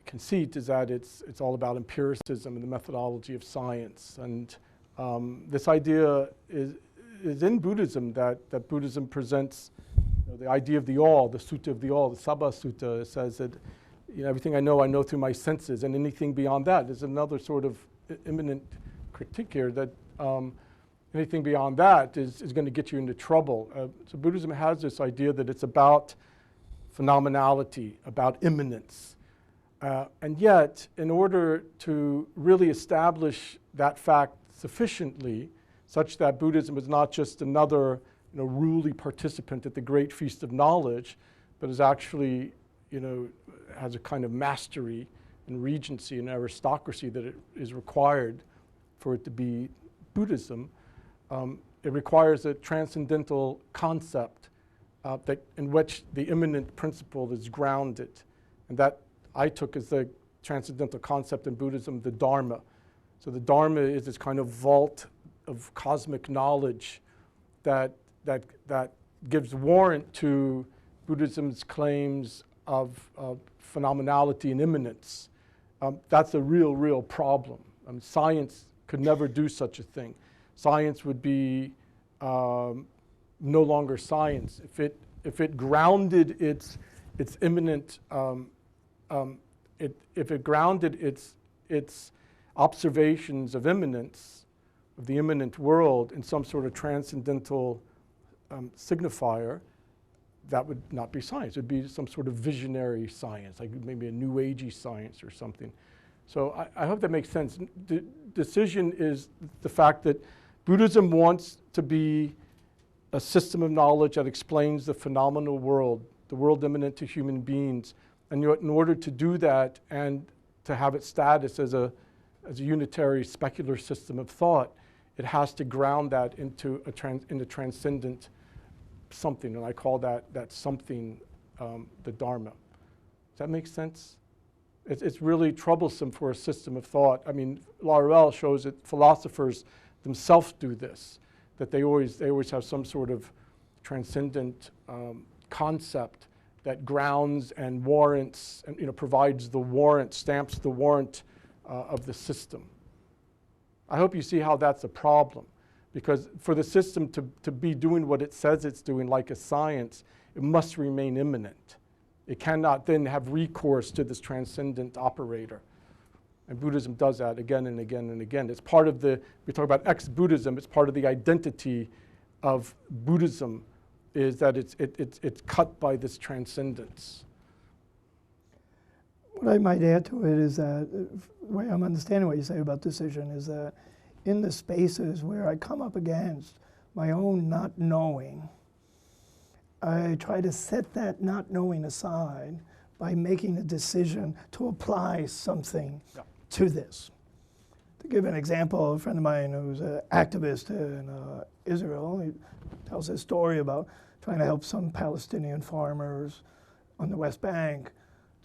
conceit is that it's all about empiricism and the methodology of science. And this idea is in Buddhism, that Buddhism presents the idea of the all, the sutta of the all, the Sabha Sutta. Says that everything I know through my senses, and anything beyond that is another sort of imminent critique here, that anything beyond that is going to get you into trouble. So Buddhism has this idea that it's about phenomenality, about immanence. And yet, in order to really establish that fact sufficiently, such that Buddhism is not just another ruly participant at the great feast of knowledge, but is actually, has a kind of mastery and regency and aristocracy that it is required for it to be Buddhism. It requires a transcendental concept in which the immanent principle is grounded. And that I took as the transcendental concept in Buddhism, the Dharma. So the Dharma is this kind of vault of cosmic knowledge that gives warrant to Buddhism's claims of phenomenality and immanence. That's a real problem. Science could never do such a thing. Science would be no longer science if it grounded its immanent if it grounded its observations of immanence, of the immanent world, in some sort of transcendental signifier. That would not be science. It would be some sort of visionary science, like maybe a new agey science or something. So I hope that makes sense. Decision is the fact that Buddhism wants to be a system of knowledge that explains the phenomenal world, the world immanent to human beings. And in order to do that and to have its status as a unitary specular system of thought, it has to ground that into a transcendent something, and I call that something the Dharma. Does that make sense? It's really troublesome for a system of thought. I mean, Laruelle shows that philosophers themselves do this, that they always have some sort of transcendent concept that grounds and warrants and provides the warrant, stamps the warrant of the system. I hope you see how that's a problem. Because for the system to be doing what it says it's doing, like a science, it must remain immanent. It cannot then have recourse to this transcendent operator. And Buddhism does that again and again and again. It's part of the, we talk about ex-Buddhism, it's part of the identity of Buddhism, is that it's cut by this transcendence. What I might add to it is that the way I'm understanding what you say about decision is that in the spaces where I come up against my own not knowing, I try to set that not knowing aside by making a decision to apply something to this. To give an example, a friend of mine who's an activist in Israel, he tells his story about trying to help some Palestinian farmers on the West Bank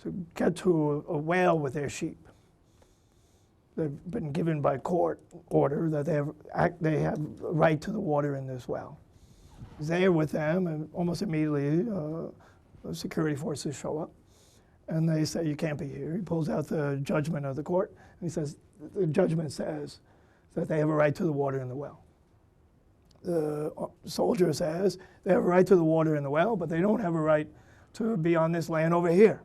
to get to a well with their sheep. They've been given by court order that they have a right to the water in this well. He's there with them, and almost immediately the security forces show up, and they say, you can't be here. He pulls out the judgment of the court, and he says, the judgment says that they have a right to the water in the well. The soldier says they have a right to the water in the well, but they don't have a right to be on this land over here.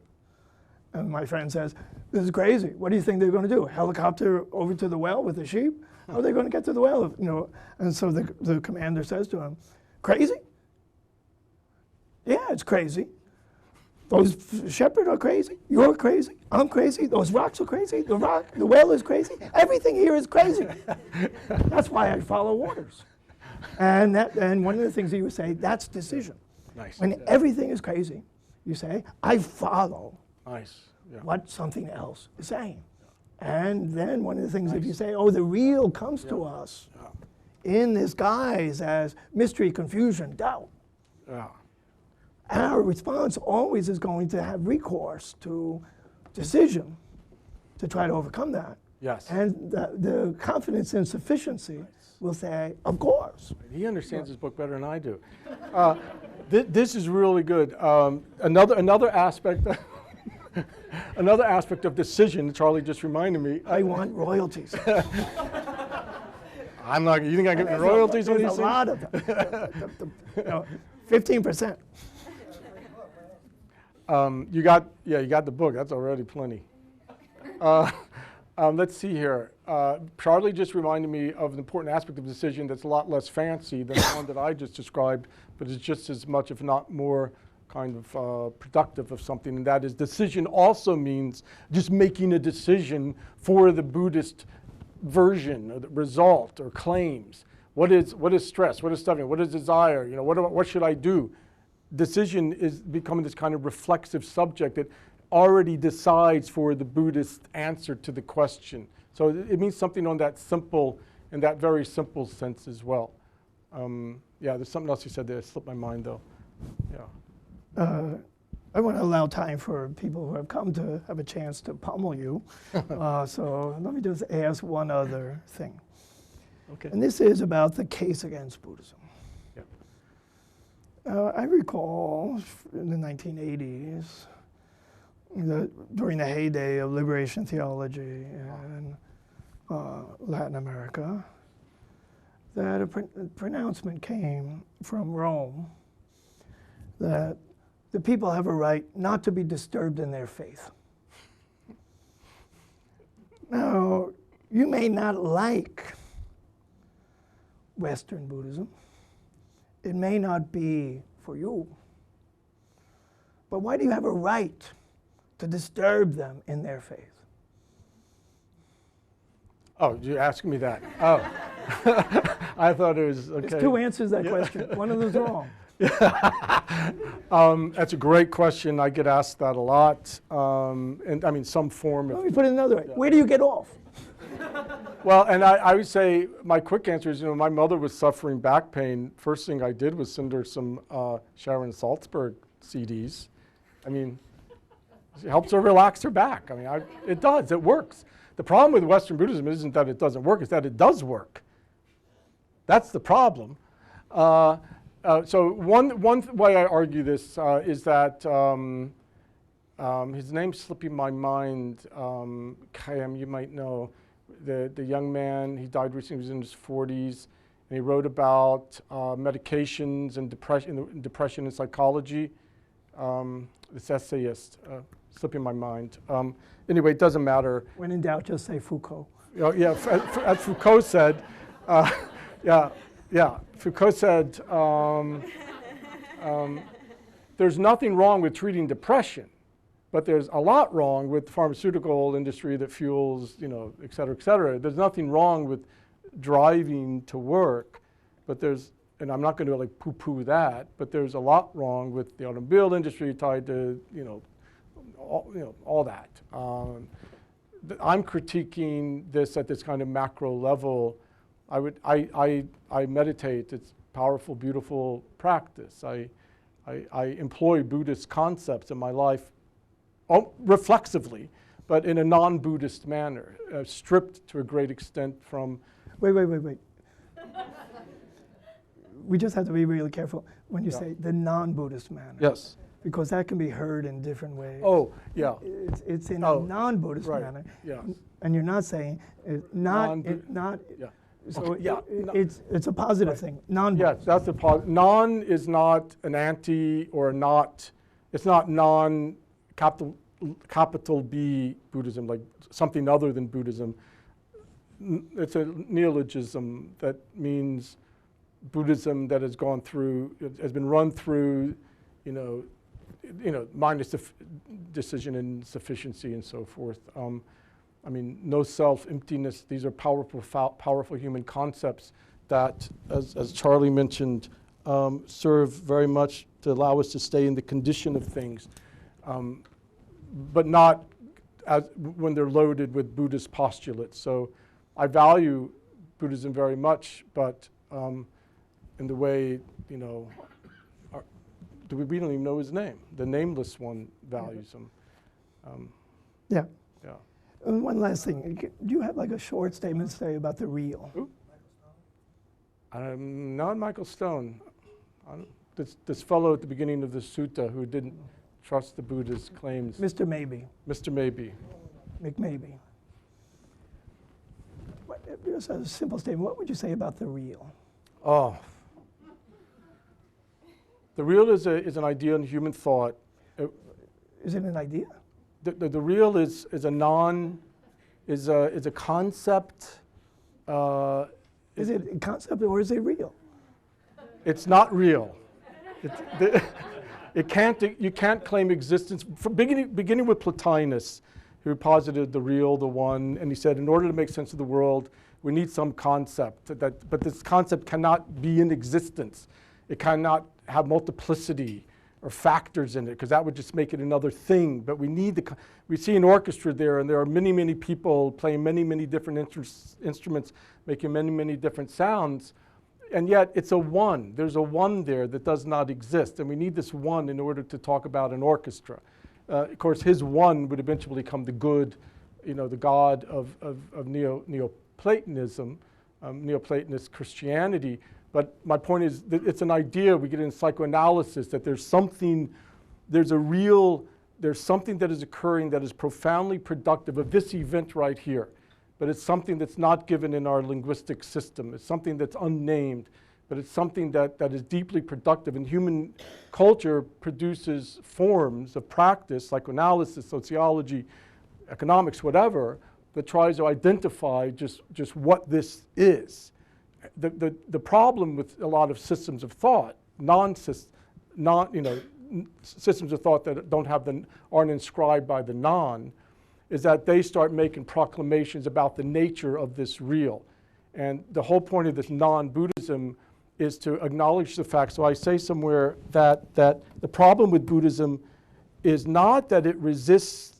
And my friend says, this is crazy. What do you think they're going to do? Helicopter over to the well with the sheep? How are they going to get to the well? You know, and so the commander says to him, crazy? Yeah, it's crazy. Those shepherds are crazy. You're crazy. I'm crazy. Those rocks are crazy. The well is crazy. Everything here is crazy. That's why I follow orders. And one of the things that you would say, that's decision. Nice. When everything is crazy, you say, I follow what something else is saying. And then one of the things, if you say, oh, the real comes to us in this guise as mystery, confusion, doubt. Our response always is going to have recourse to decision to try to overcome that. Yes. And the confidence in sufficiency will say, of course. He understands his book better than I do. This is really good. Another aspect another aspect of decision, Charlie just reminded me. I want royalties. I'm not, you think I get the royalties on these things? There's a lot of them. 15%. You got the book. That's already plenty. Let's see here. Charlie just reminded me of an important aspect of decision that's a lot less fancy than the one that I just described, but is just as much, if not more, kind of productive of something, and that is decision also means just making a decision for the Buddhist version, or the result, or claims. What is stress? What is suffering? What is desire? You know, what should I do? Decision is becoming this kind of reflexive subject that already decides for the Buddhist answer to the question. So it means something on that simple, in that very simple sense as well. Yeah, there's something else you said there. It slipped my mind though. Yeah. I want to allow time for people who have come to have a chance to pummel you. So let me just ask one other thing. Okay. And this is about the case against Buddhism. I recall in the 1980s, during the heyday of liberation theology in Latin America, that a pronouncement came from Rome that the people have a right not to be disturbed in their faith. Now, you may not like Western Buddhism. It may not be for you. But why do you have a right to disturb them in their faith? Oh, you're asking me that. Oh. I thought it was, okay. There's two answers to that question. One of them's wrong. That's a great question. I get asked that a lot. And I mean, some form of... Let me put it another way. Where do you get off? Well, and I would say my quick answer is, my mother was suffering back pain. First thing I did was send her some Sharon Salzberg CDs. I mean, it helps her relax her back. I mean, it does. It works. The problem with Western Buddhism isn't that it doesn't work, it's that it does work. That's the problem. So one way I argue this is that his name's slipping my mind. Kayam, you might know. The young man, he died recently, he was in his 40s, and he wrote about medications and depression and psychology. This essayist, slipping my mind. Anyway, it doesn't matter. When in doubt, just say Foucault. Yeah, as Foucault said, Foucault said, there's nothing wrong with treating depression, but there's a lot wrong with the pharmaceutical industry that fuels, et cetera, et cetera. There's nothing wrong with driving to work, but there's, and I'm not going to like poo-poo that, but there's a lot wrong with the automobile industry tied to, all that. I'm critiquing this at this kind of macro level. I meditate. It's powerful, beautiful practice. I employ Buddhist concepts in my life reflexively, but in a non-Buddhist manner, stripped to a great extent from... Wait. We just have to be really careful when you say the non-Buddhist manner. Yes. Because that can be heard in different ways. Oh, yeah. It's in a non-Buddhist right. manner. Yeah. And you're not saying, not. Yeah. So okay, it's a positive thing, non-Buddhist. Yes, that's a positive. Non is not an anti or not, it's not capital B Buddhism, like something other than Buddhism. It's a neologism that means Buddhism that has gone through, has been run through, mindless decision and sufficiency and so forth. No self, emptiness, these are powerful human concepts that, as Charlie mentioned, serve very much to allow us to stay in the condition of things, but not when they're loaded with Buddhist postulates. So I value Buddhism very much, but in the way, we don't even know his name. The nameless one values him. Yeah. Yeah. And one last thing. Do you have like a short statement to say about the real? Not Michael Stone. This fellow at the beginning of the sutta who didn't trust the Buddha's claims. Mr. Maybe. Mr. Maybe. McMaybe. Just a simple statement. What would you say about the real? Oh. The real is an idea in human thought. Is it an idea? The real is a concept. Is it a concept or is it real? It's not real. You can't claim existence. Beginning with Plotinus, who posited the real, the one, and he said, in order to make sense of the world, we need some concept. But this concept cannot be in existence. It cannot have multiplicity or factors in it, because that would just make it another thing. But we need we see an orchestra there, and there are many, many people playing many, many different instruments, making many, many different sounds, and yet it's a one. There's a one there that does not exist, and we need this one in order to talk about an orchestra. Of course, his one would eventually become the good, the God of Neoplatonism, Neoplatonist Christianity. But my point is that it's an idea we get in psychoanalysis, that there's something that is occurring that is profoundly productive of this event right here. But it's something that's not given in our linguistic system. It's something that's unnamed, but it's something that is deeply productive. And human culture produces forms of practice, psychoanalysis, sociology, economics, whatever, that tries to identify just what this is. The problem with a lot of systems of thought, systems of thought that aren't inscribed by the non, is that they start making proclamations about the nature of this real. And the whole point of this non-Buddhism is to acknowledge the fact. So I say somewhere that the problem with Buddhism is not that it resists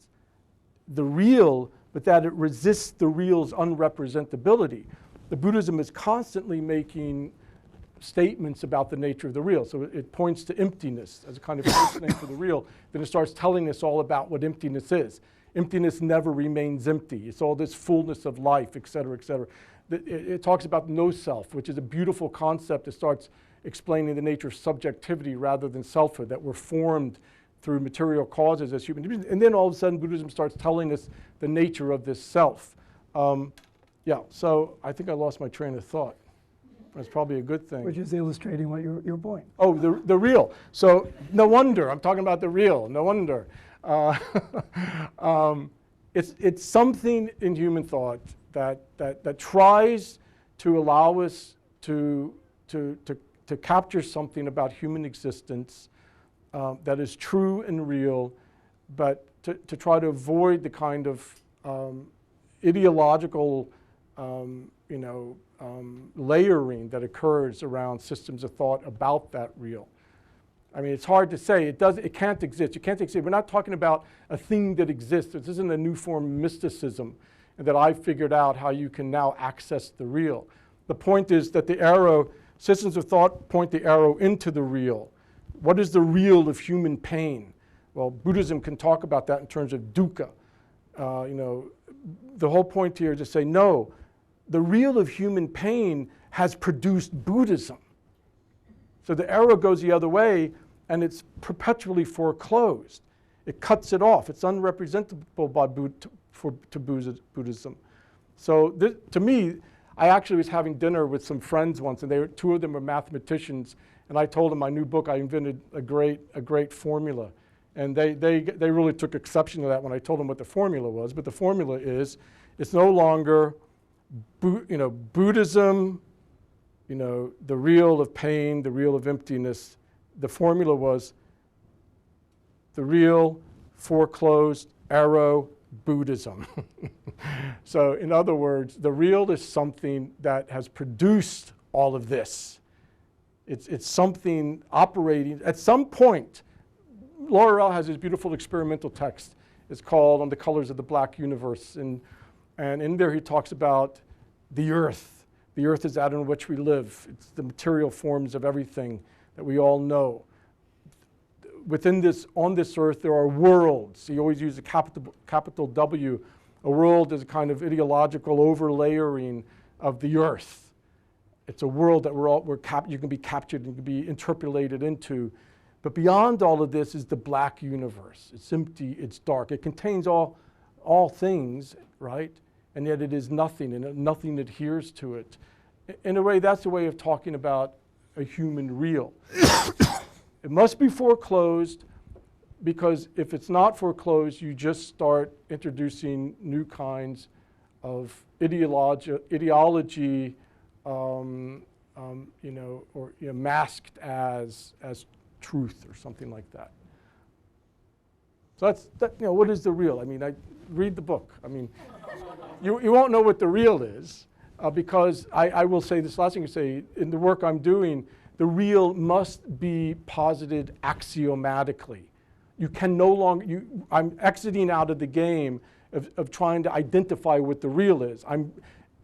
the real, but that it resists the real's unrepresentability. The Buddhism is constantly making statements about the nature of the real. So it points to emptiness as a kind of first name for the real. Then it starts telling us all about what emptiness is. Emptiness never remains empty. It's all this fullness of life, et cetera, et cetera. It talks about no self, which is a beautiful concept that starts explaining the nature of subjectivity rather than selfhood, that we're formed through material causes as human beings. And then all of a sudden Buddhism starts telling us the nature of this self. So I think I lost my train of thought. That's probably a good thing. Which is illustrating what your point. Oh, the real. So no wonder, I'm talking about the real, no wonder. It's something in human thought that tries to allow us to capture something about human existence that is true and real, but to try to avoid the kind of ideological layering that occurs around systems of thought about that real. I mean, it's hard to say. It can't exist. You can't exist. We're not talking about a thing that exists. This isn't a new form of mysticism that I've figured out how you can now access the real. The point is that the arrow, systems of thought point the arrow into the real. What is the real of human pain? Well, Buddhism can talk about that in terms of dukkha. The whole point here is to say, no, the real of human pain has produced Buddhism. So the arrow goes the other way, and it's perpetually foreclosed. It cuts it off. It's unrepresentable to Buddhism. So to me, I actually was having dinner with some friends once, and two of them were mathematicians, and I told them my new book, I invented a great formula. And they really took exception to that when I told them what the formula was. But the formula is, it's no longer Buddhism, the real of pain, the real of emptiness. The formula was the real, foreclosed, arrow, Buddhism. So in other words, the real is something that has produced all of this. It's something operating at some point. Laurel has this beautiful experimental text. It's called On the Colors of the Black Universe. And in there he talks about the earth. The earth is that in which we live. It's the material forms of everything that we all know. On this earth, there are worlds. He always uses a capital W. A world is a kind of ideological overlayering of the earth. It's a world that you can be captured and can be interpolated into. But beyond all of this is the black universe. It's empty, it's dark. It contains all things, right? And yet it is nothing, and nothing adheres to it. In a way, that's a way of talking about a human real. It must be foreclosed, because if it's not foreclosed, you just start introducing new kinds of ideology, masked as truth or something like that. So what is the real? I mean, read the book. I mean, you won't know what the real is because I will say this last thing you say, in the work I'm doing, the real must be posited axiomatically. You can no longer, I'm exiting out of the game of trying to identify what the real is. I'm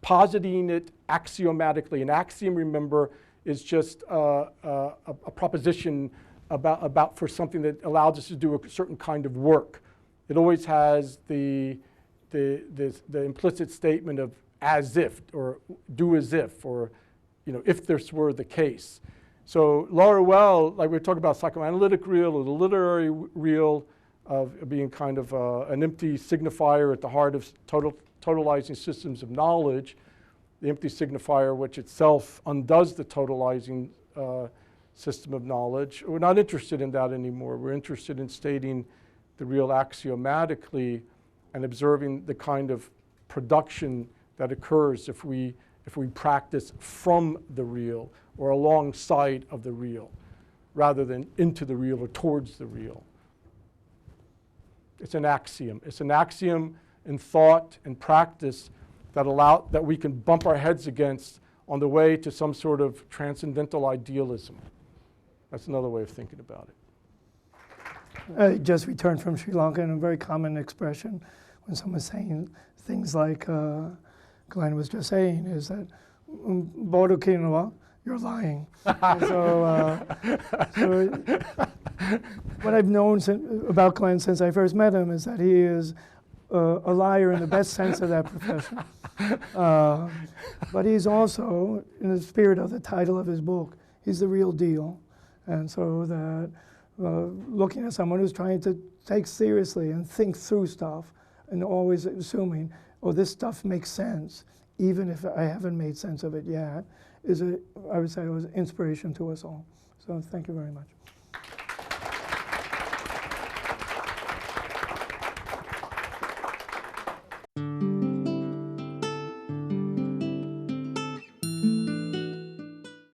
positing it axiomatically. An axiom, remember, is just a proposition about for something that allows us to do a certain kind of work. It always has the implicit statement of as if, or do as if, or if this were the case. So Laruelle, like we were talking about psychoanalytic real or the literary real of being kind of an empty signifier at the heart of totalizing systems of knowledge, the empty signifier which itself undoes the totalizing system of knowledge. We're not interested in that anymore. We're interested in stating the real axiomatically and observing the kind of production that occurs if we practice from the real or alongside of the real rather than into the real or towards the real. It's an axiom. It's an axiom in thought and practice that we can bump our heads against on the way to some sort of transcendental idealism. That's another way of thinking about it. I just returned from Sri Lanka, and a very common expression when someone's saying things like Glenn was just saying is that Bodo Kinawa, you're lying. So what I've known about Glenn since I first met him is that he is a liar in the best sense of that profession. But he's also, in the spirit of the title of his book, he's the real deal. And so that looking at someone who's trying to take seriously and think through stuff and always assuming, oh, this stuff makes sense, even if I haven't made sense of it yet, I would say, it was inspiration to us all. So thank you very much.